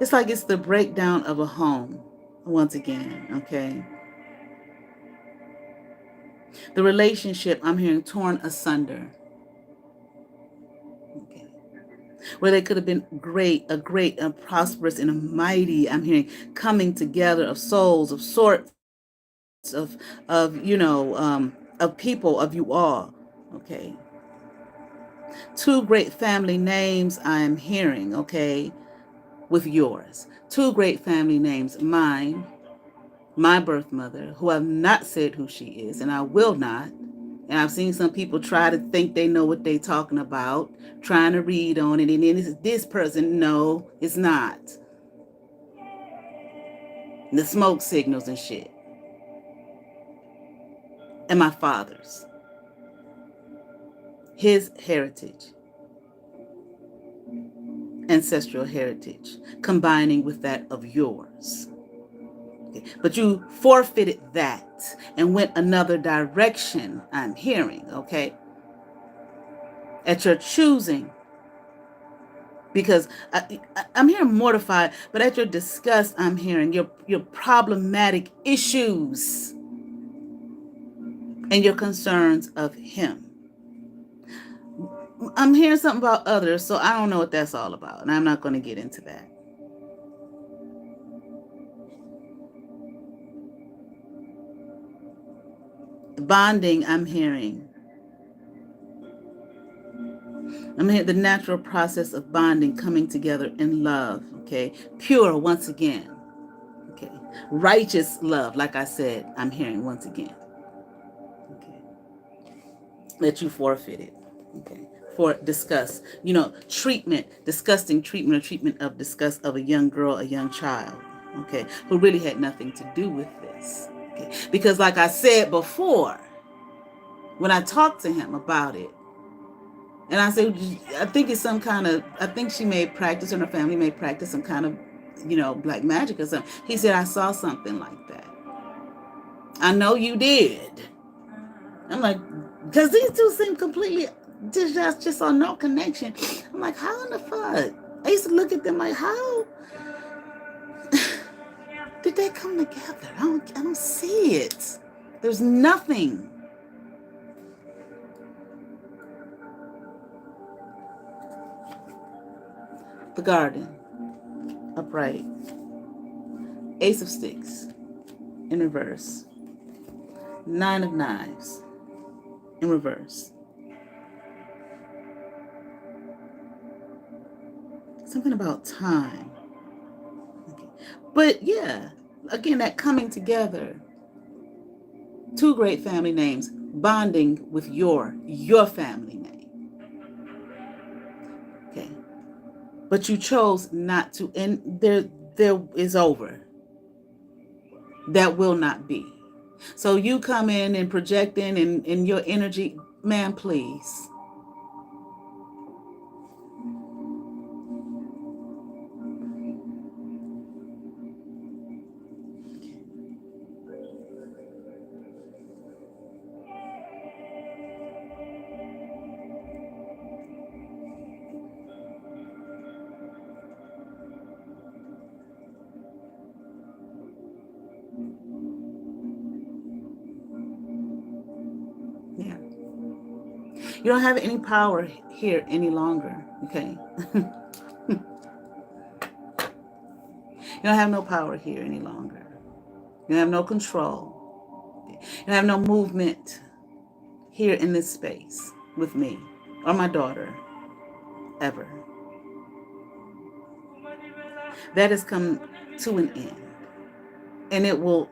It's like it's the breakdown of a home, once again, okay? The relationship, I'm hearing, torn asunder. Okay. Where they could have been a great, and prosperous, and a mighty, I'm hearing, coming together of souls, of sorts, of you know, of people, of you all, okay? Two great family names I'm hearing, okay, with yours. Two great family names, mine, my birth mother, who I've not said who she is, and I will not. And I've seen some people try to think they know what they're talking about, trying to read on it, and then it's this person. No, it's not. The smoke signals and shit. And my father's. his heritage, ancestral heritage, combining with that of yours. Okay. But you forfeited that and went another direction, I'm hearing, okay? At your choosing. Because I'm hearing mortified, but at your disgust, I'm hearing your problematic issues and your concerns of him. I'm hearing something about others, so I don't know what that's all about, and I'm not going to get into that. Bonding, I'm hearing. I'm hearing the natural process of bonding, coming together in love, okay? Pure, once again, okay? Righteous love, like I said, I'm hearing once again, okay? That you forfeited, okay? For disgust, treatment, disgusting treatment or treatment of disgust of a young girl, a young child, okay, who really had nothing to do with this, okay? Because like I said before, when I talked to him about it, and I said, I think it's some kind of, I think she may practice, and her family may practice some kind of, black magic or something. He said, I saw something like that. I know you did. I'm like, because these two seem completely just on no connection. I'm like, how in the fuck? I used to look at them like, how did they come together? I don't see it. There's nothing. The garden, upright. Ace of Sticks, in reverse. Nine of Knives, in reverse. Something about time. Okay. But yeah, again, that coming together. Two great family names, bonding with your family name. Okay. But you chose not to, and there is over. That will not be. So you come in and projecting in your energy, man, please. Yeah. You don't have any power here any longer, okay? You don't have no power here any longer. You have no control. You have no movement here in this space with me or my daughter, ever. That has come to an end. And it will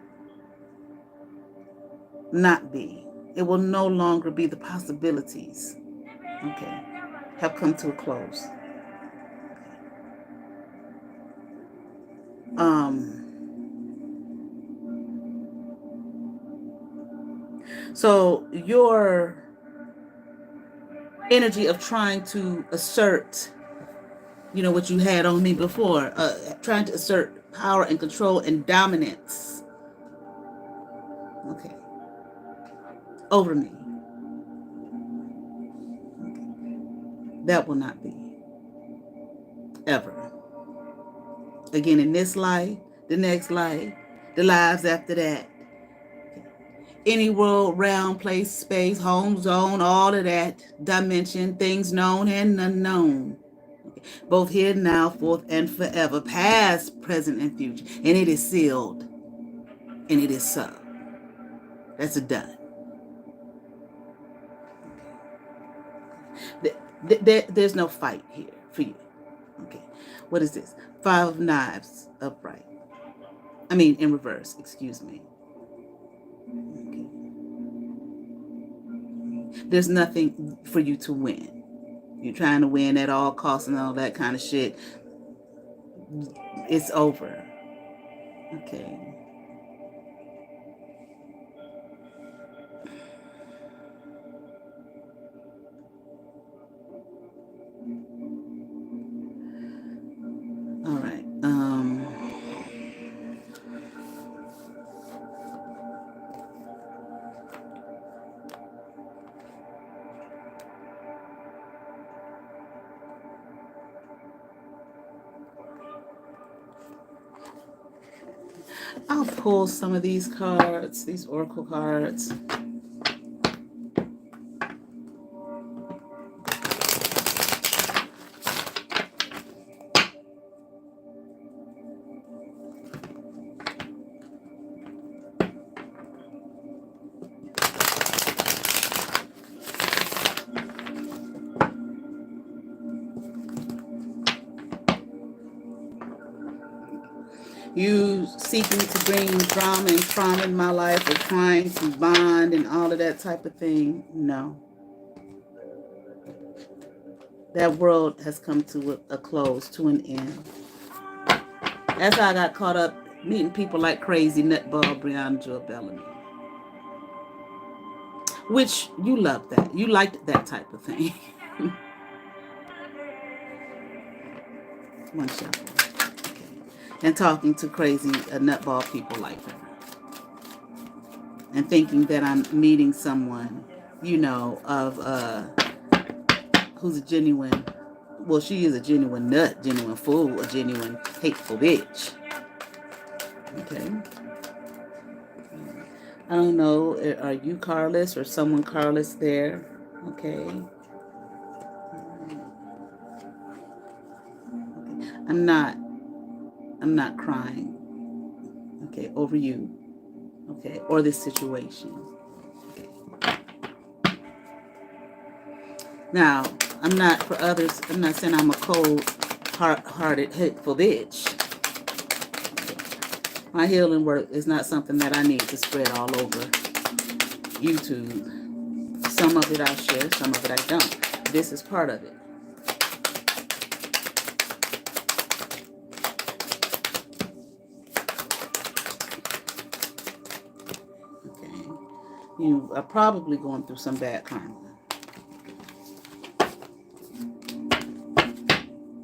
not be. It will no longer be. The possibilities, okay, have come to a close. So your energy of trying to assert, what you had on me before, trying to assert power and control and dominance, okay, over me. Okay. That will not be. Ever. Again, in this life, the next life, the lives after that. Any world, realm, place, space, home, zone, all of that, dimension, things known and unknown. Okay. Both here, now, forth, and forever, past, present, and future. And it is sealed. And it is so. That's a done. There's no fight here for you. Okay. What is this? Five of Knives, upright. I mean, in reverse, excuse me. Okay. There's nothing for you to win. You're trying to win at all costs and all that kind of shit. It's over. Okay. I'll pull some of these cards, these oracle cards. You seeking to bring drama and trauma in my life, or trying to bond and all of that type of thing? No. That world has come to a close, to an end. That's how I got caught up meeting people like crazy nutball Brianna Joy Bellamy. Which you love that. You liked that type of thing. One shot. Okay. And talking to crazy nutball people like her. And thinking that I'm meeting someone, you know, of who's a genuine, well, she is a genuine nut, genuine fool, a genuine hateful bitch. Okay. I don't know, are you carless or someone carless there? Okay. I'm not crying, okay, over you, okay, or this situation. Okay. Now, I'm not, for others, I'm not saying I'm a cold, hearted, hateful bitch. My healing work is not something that I need to spread all over YouTube. Some of it I share, some of it I don't. This is part of it. Okay. You are probably going through some bad karma.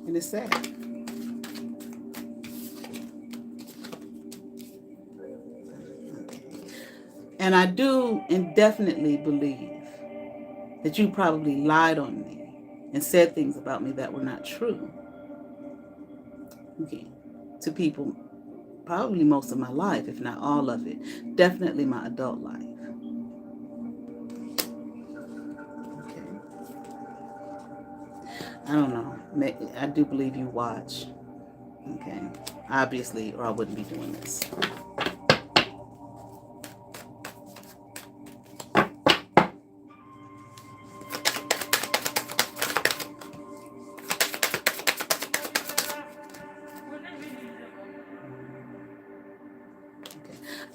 And it's sad. And I do indefinitely believe that you probably lied on me and said things about me that were not true. Okay. To people, probably most of my life, if not all of it. Definitely my adult life. Okay. I don't know. I do believe you watch. Okay. Obviously, or I wouldn't be doing this.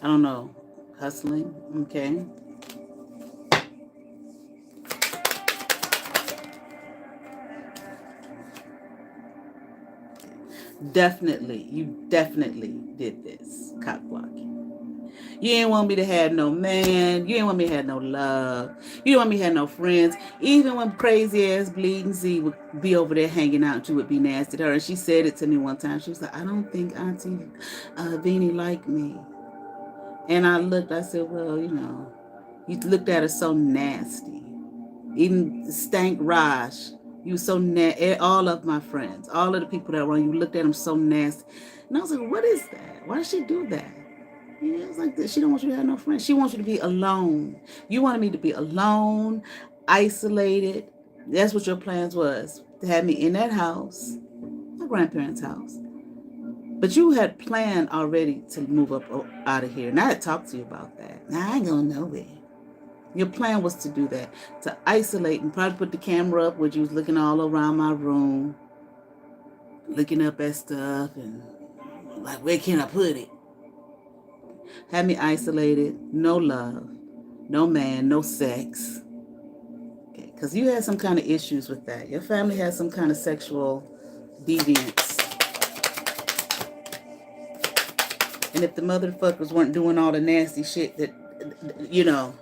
I don't know. Hustling. Okay. Definitely. You definitely did this. Cock blocking. You didn't want me to have no man. You didn't want me to have no love. You didn't want me to have no friends. Even when crazy ass Bleeding Z would be over there hanging out, you would be nasty to her. And she said it to me one time. She was like, I don't think Auntie Beanie liked me. And I looked, I said, well, you know, you looked at her so nasty. Even Stank Raj, you so nasty. All of my friends, all of the people that were on, you looked at them so nasty. And I was like, what is that? Why does she do that? Yeah, it's like this. She don't want you to have no friends. She wants you to be alone. You wanted me to be alone, isolated. That's what your plans was, to have me in that house, my grandparents' house. But you had planned already to move up out of here. And I had talked to you about that. Now I ain't going nowhere. Your plan was to do that, to isolate and probably put the camera up where you was looking all around my room, looking up at stuff and like, where can I put it? Had me isolated, no love, no man, no sex. Okay, because you had some kind of issues with that. Your family had some kind of sexual deviance. And if the motherfuckers weren't doing all the nasty shit that, you know,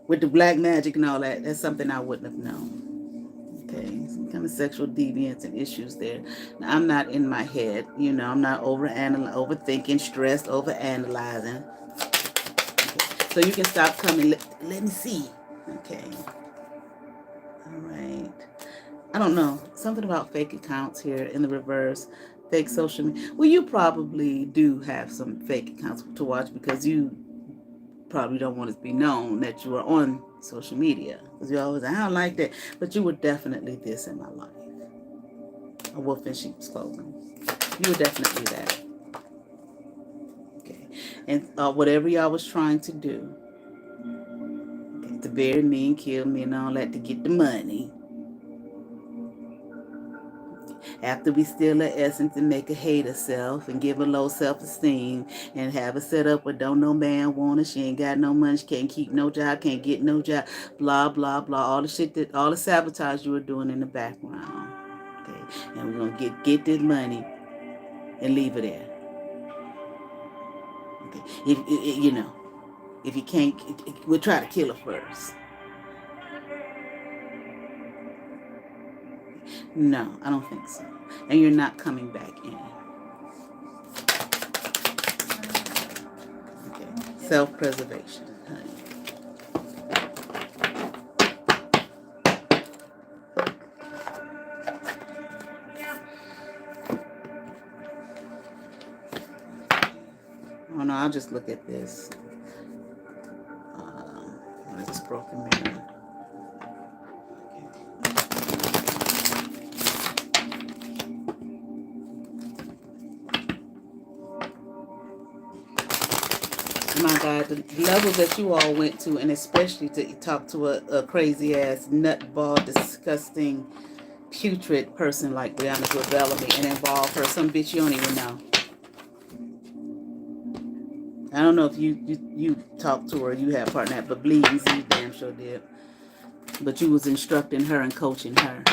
with the black magic and all that, that's something I wouldn't have known. Okay, some kind of sexual deviance and issues there. Now, I'm not in my head, you know, I'm not overthinking, stressed, overanalyzing. Okay. So you can stop coming, let me see. Okay. All right. I don't know. Something about fake accounts here in the reverse. Fake social media. Well, you probably do have some fake accounts to watch because you probably don't want it to be known that you are on social media. Because you always, I don't like that. But you were definitely this in my life. A wolf in sheep's clothing. You were definitely that. Okay. And whatever y'all was trying to do, okay, to bury me and kill me and all that to get the money. After we steal her essence and make her hate herself and give her low self-esteem and have her set up where don't no man want her, she ain't got no money, she can't keep no job, can't get no job, blah, blah, blah, all the shit that, all the sabotage you were doing in the background. Okay, and we're going to get this money and leave her there. Okay, you know, if you can't, we'll try to kill her first. No, I don't think so. And you're not coming back in. Okay, self-preservation, honey. Oh no, I'll just look at this. It's broken mirror. My God, the levels that you all went to, and especially to talk to a crazy ass, nutball, disgusting, putrid person like Brianna Bellamy and involve her, some bitch you don't even know. I don't know if you talked to her, you had a partner, but Bleeding Z damn sure did. But you was instructing her and coaching her.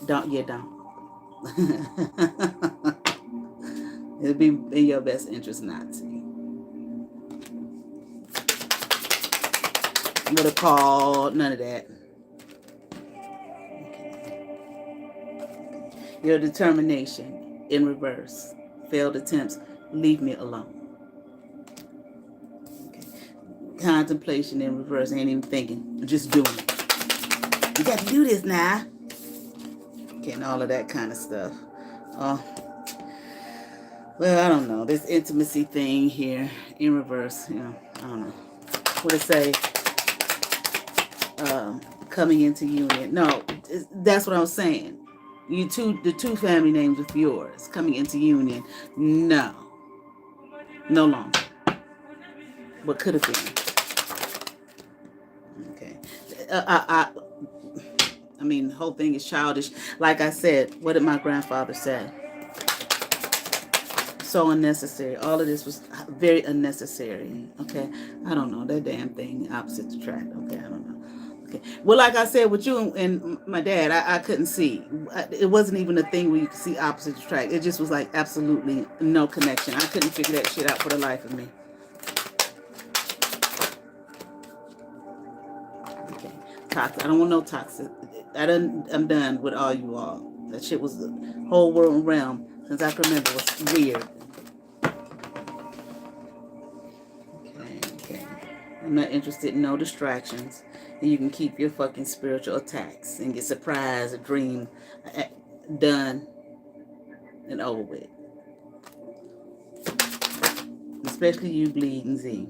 Don't. It'd be in your best interest not to. What a call, none of that. Your determination in reverse. Failed attempts, leave me alone. Okay. Contemplation in reverse, ain't even thinking, just doing it. You got to do this now. And all of that kind of stuff. Well, I don't know. This intimacy thing here in reverse, you know, I don't know. What it say? Coming into union. No, that's what I was saying. The two family names with yours coming into union. No longer. What could have been. Okay. I mean, the whole thing is childish. Like I said, what did my grandfather say? So unnecessary. All of this was very unnecessary. Okay. I don't know. That damn thing opposites attract. Okay. I don't know. Okay. Well, like I said, with you and my dad, I couldn't see. It wasn't even a thing where you could see opposites attract. It just was like absolutely no connection. I couldn't figure that shit out for the life of me. Okay. Toxic. I don't want no toxic. I'm done with all you all. That shit was the whole world realm since I can remember was weird. Okay. I'm not interested in no distractions. And you can keep your fucking spiritual attacks and get surprised, a dream done and over with. Especially you, Bleeding Z.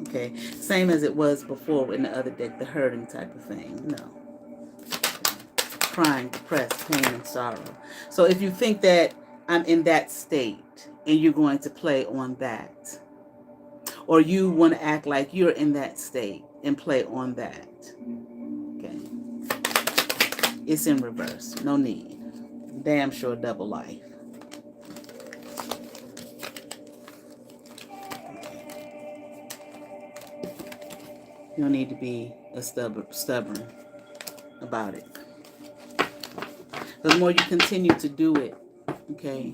Okay. Same as it was before in the other deck, the hurting type of thing. No. Crying, depressed, pain, and sorrow. So if you think that I'm in that state and you're going to play on that, or you want to act like you're in that state and play on that, okay, it's in reverse. No need. Damn sure double life. You don't need to be a stubborn about it. The more you continue to do it, okay,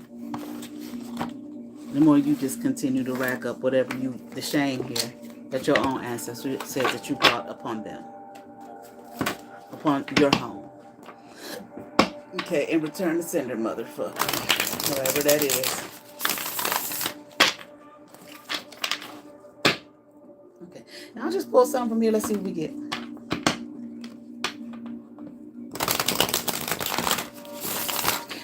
the more you just continue to rack up whatever the shame here that your own ancestors said that you brought upon them, upon your home. Okay, and return to sender, motherfucker, whatever that is. Okay. Now I'll just pull something from here. Let's see what we get.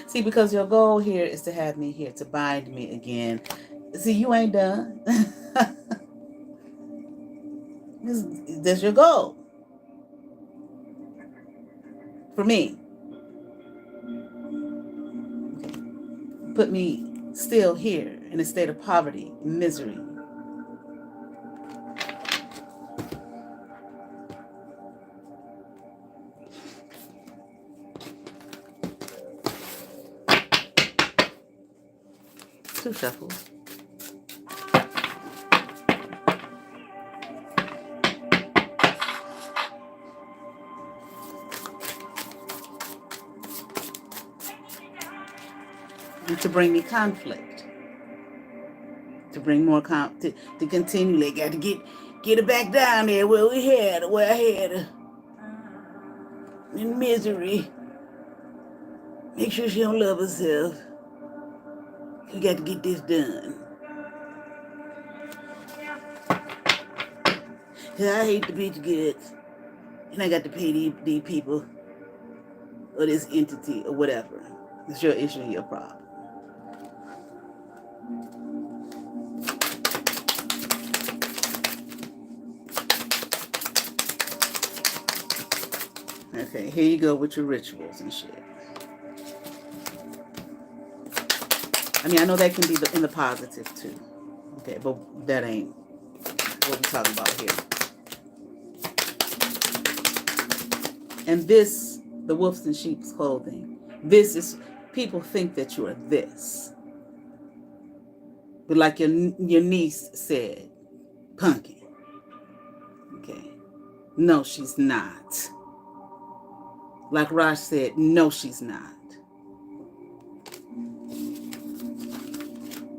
See, because your goal here is to have me here, to bind me again. See, you ain't done. That's your goal. For me. Okay. Put me still here in a state of poverty, misery. Two shuffles. To bring me conflict, to bring more to continually got to get it back down there where I had her in misery. Make sure she don't love herself. We got to get this done. Cause I hate the bitch goods, and I got to pay these people or this entity or whatever. It's your issue, your problem. Okay, here you go with your rituals and shit. I mean, I know that can be in the positive too. Okay, but that ain't what we're talking about here. And this, the wolves in sheep's clothing, this is, people think that you are this. But like your niece said, pumpkin. Okay. No, she's not. Like Raj said, no, she's not.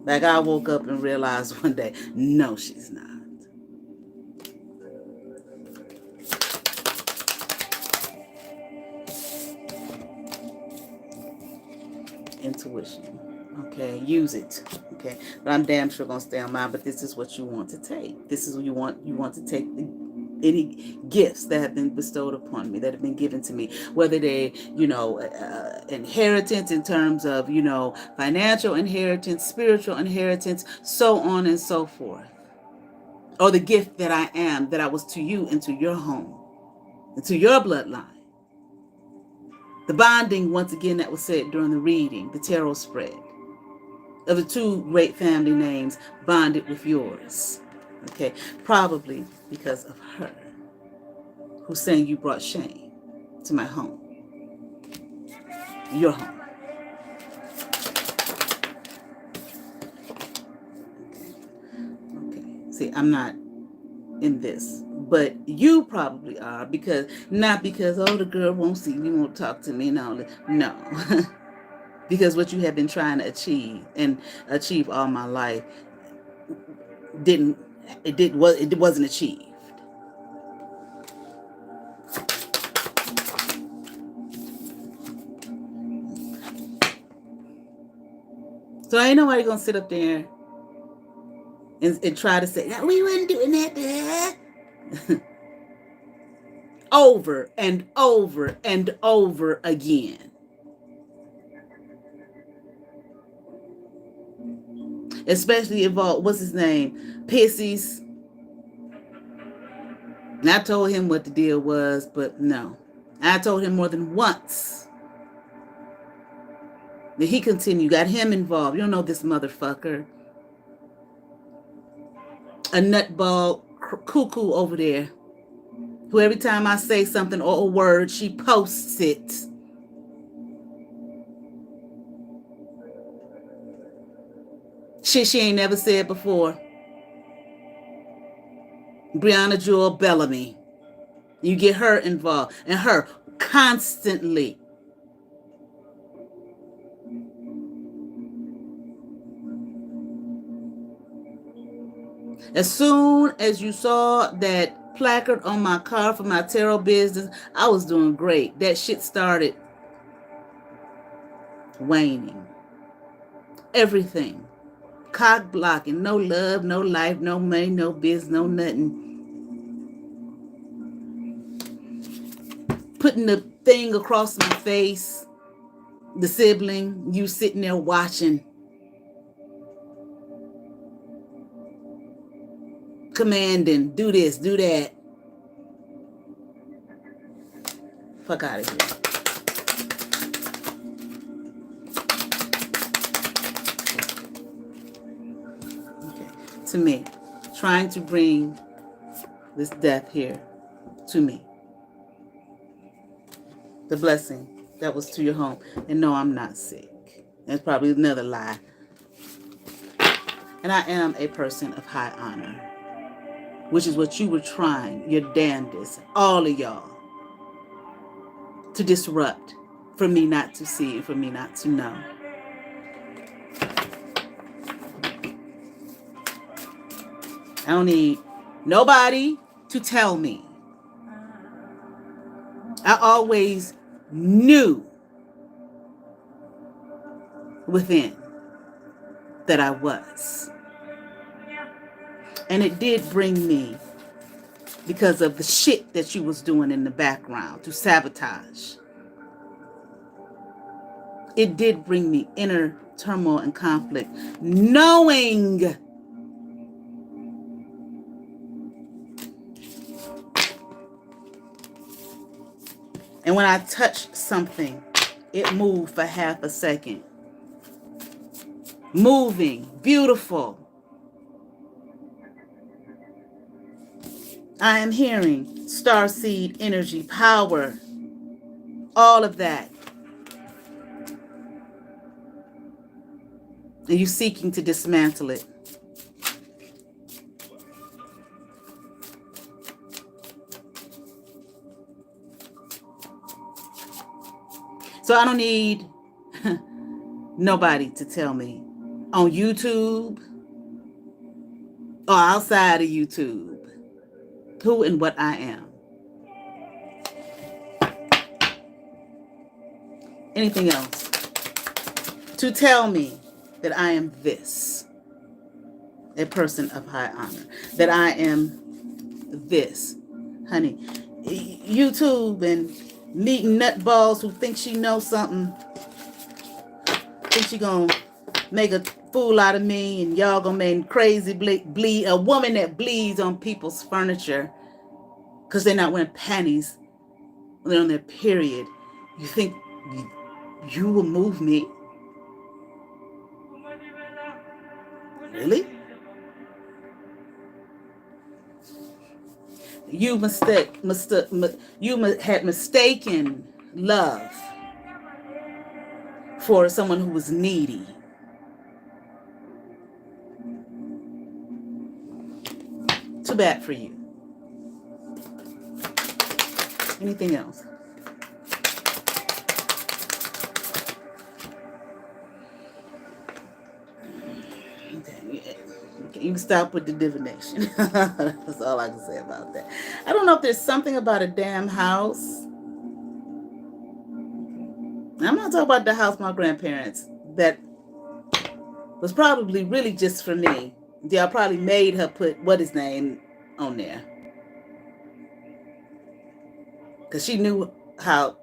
Like I woke up and realized one day, no, she's not. Intuition. Okay, use it. Okay, but I'm damn sure gonna stay on mine. But this is what you want to take. This is what you want. You want to take any gifts that have been bestowed upon me, that have been given to me, whether they, inheritance in terms of, financial inheritance, spiritual inheritance, so on and so forth, or the gift that I am, that I was to you, into your home, into your bloodline. The bonding, once again, that was said during the reading, the tarot spread, of the two great family names bonded with yours. Okay, probably because of her, who's saying you brought shame to my home, your home. Okay. See, I'm not in this, but you probably are, because not because, oh, the girl won't see me, won't talk to me, no. Because what you have been trying to achieve all my life it wasn't achieved. So ain't nobody gonna sit up there and try to say, no, we weren't doing that. Over and over and over again. Especially involved, what's his name? Pissies. And I told him what the deal was, but no. I told him more than once. Then he continued, got him involved. You don't know this motherfucker. A nutball cuckoo over there, who every time I say something or a word, she posts it. Shit she ain't never said before. Brianna Jewel Bellamy. You get her involved, and her constantly. As soon as you saw that placard on my car for my tarot business, I was doing great. That shit started waning. Everything. Cock blocking. No love, no life, no money, no business, no nothing. putting the thing across my face, the sibling, you sitting there watching, commanding, do this, do that. Fuck out of here. Okay. To me, trying to bring this death here to me. The blessing that was to your home. And no, I'm not sick. That's probably another lie. And I am a person of high honor, which is what you were trying your damnedest, all of y'all, to disrupt, for me not to see and for me not to know. I don't need nobody to tell me. I always knew within that I was. And it did bring me, because of the shit that you was doing in the background to sabotage. It did bring me inner turmoil and conflict, knowing and when I touched something, it moved for half a second. Moving, beautiful. I am hearing starseed energy, power, all of that. And you seeking to dismantle it. So I don't need nobody to tell me on YouTube or outside of YouTube who and what I am. Anything else to tell me that I am this, a person of high honor, that I am this. Honey, YouTube and meeting nutballs who think she knows something, think she gonna make a fool out of me, and y'all gonna make crazy bleed, a woman that bleeds on people's furniture because they're not wearing panties when they're on their period. You think you will move me? Really? You had mistaken love for someone who was needy. Too bad for you. Anything else? You can stop with the divination. That's all I can say about that. I don't know if there's something about a damn house. I'm not talking about the house my grandparents that was probably really just for me. Y'all probably made her put what his name on there, because she knew how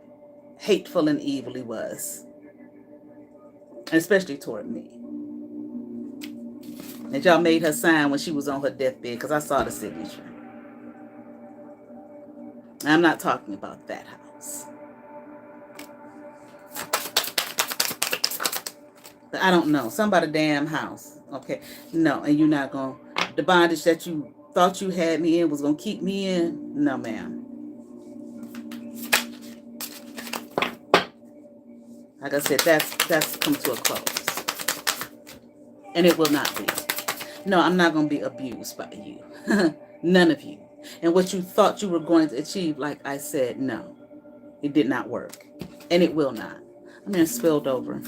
hateful and evil he was, and especially toward me. And y'all made her sign when she was on her deathbed, because I saw the signature. I'm not talking about that house. But I don't know. Somebody damn house. Okay. No, and you're not going to, the bondage that you thought you had me in was going to keep me in? No, ma'am. Like I said, that's come to a close. And it will not be. No, I'm not going to be abused by you. None of you. And what you thought you were going to achieve, like I said, no. It did not work. And it will not. I'm going to spilled over.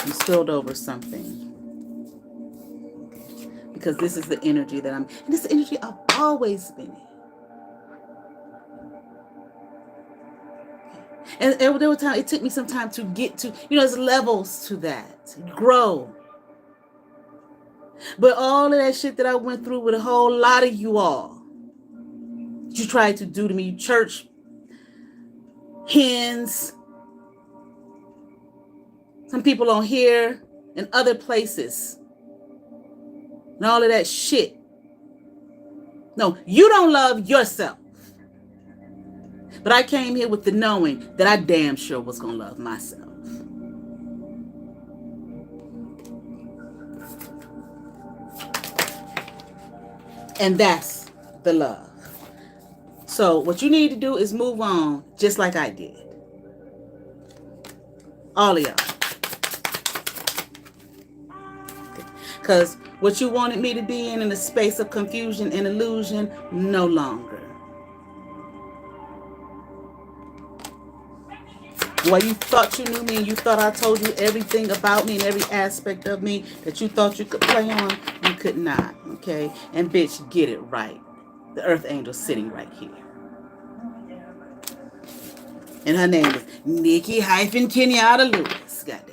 You spilled over something. Because this is the energy that I'm... And this is the energy I've always been in. And there were times, it took me some time to get to... there's levels to that. Grow. But all of that shit that I went through with a whole lot of you all, you tried to do to me, church hens, some people on here and other places, and all of that shit. No, you don't love yourself. But I came here with the knowing that I damn sure was going to love myself. And that's the love. So what you need to do is move on just like I did. All of y'all. Because what you wanted me to be in a space of confusion and illusion, no longer. Well, you thought you knew me and you thought I told you everything about me and every aspect of me that you thought you could play on, you could not, okay? And bitch, get it right. The earth angel's sitting right here. And her name is Nikki-Kenyatta Lewis. Goddamn.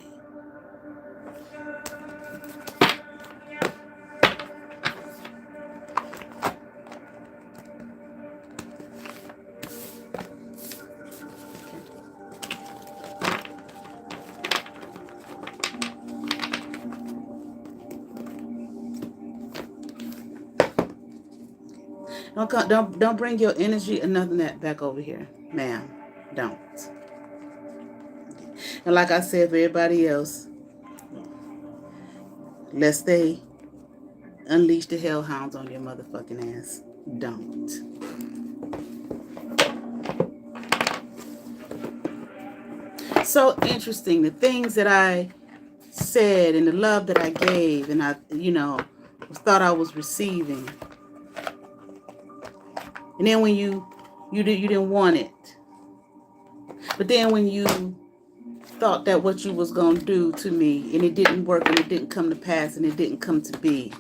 Don't bring your energy or nothing that back over here, ma'am. Don't. And like I said for everybody else, lest they unleash the hellhounds on your motherfucking ass, don't. So interesting, the things that I said and the love that I gave and I, thought I was receiving. And then when you didn't want it. But then when you thought that what you was going to do to me and it didn't work and it didn't come to pass and it didn't come to be.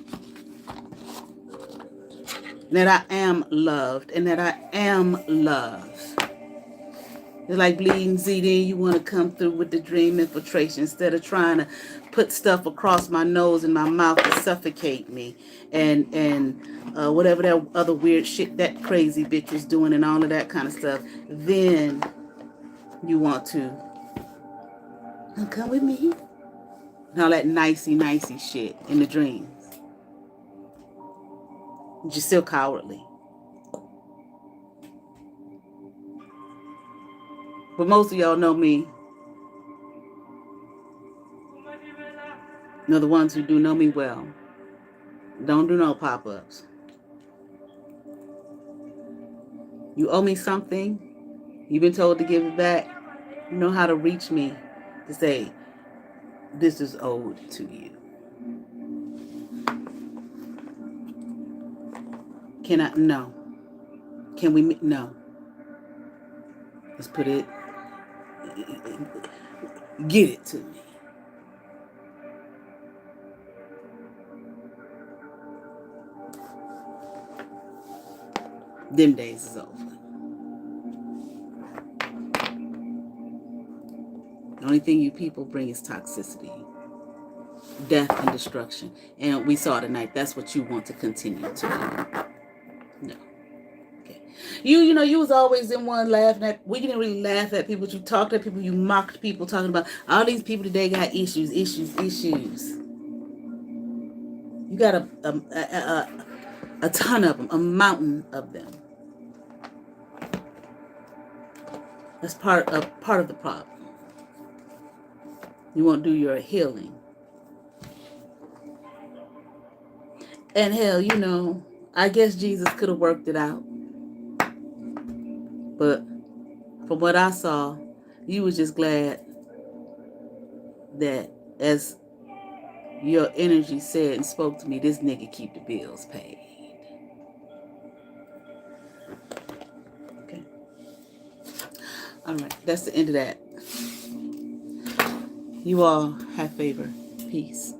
That I am loved and that I am loved. It's like Bleeding Z, then you want to come through with the dream infiltration instead of trying to put stuff across my nose and my mouth to suffocate me. And whatever that other weird shit that crazy bitch is doing and all of that kind of stuff. Then you want to come with me. And all that nicey shit in the dreams. You're still cowardly. But most of y'all know me. The ones who do know me well. Don't do no pop-ups. You owe me something. You've been told to give it back. You know how to reach me to say, this is owed to you. Can I? No. Can we? No. Let's put it. Get it to me. Them days is over. The only thing you people bring is toxicity, death, and destruction. And we saw tonight, that's what you want to continue to do. No. Okay. You was always in one laughing at, we didn't really laugh at people, but you talked at people, you mocked people, talking about all these people today got issues. You got a ton of them, a mountain of them. That's part of the problem. You won't do your healing. And hell, I guess Jesus could have worked it out. But from what I saw, you was just glad that, as your energy said and spoke to me, this nigga keep the bills paid. Okay. All right. That's the end of that. You all have favor. Peace.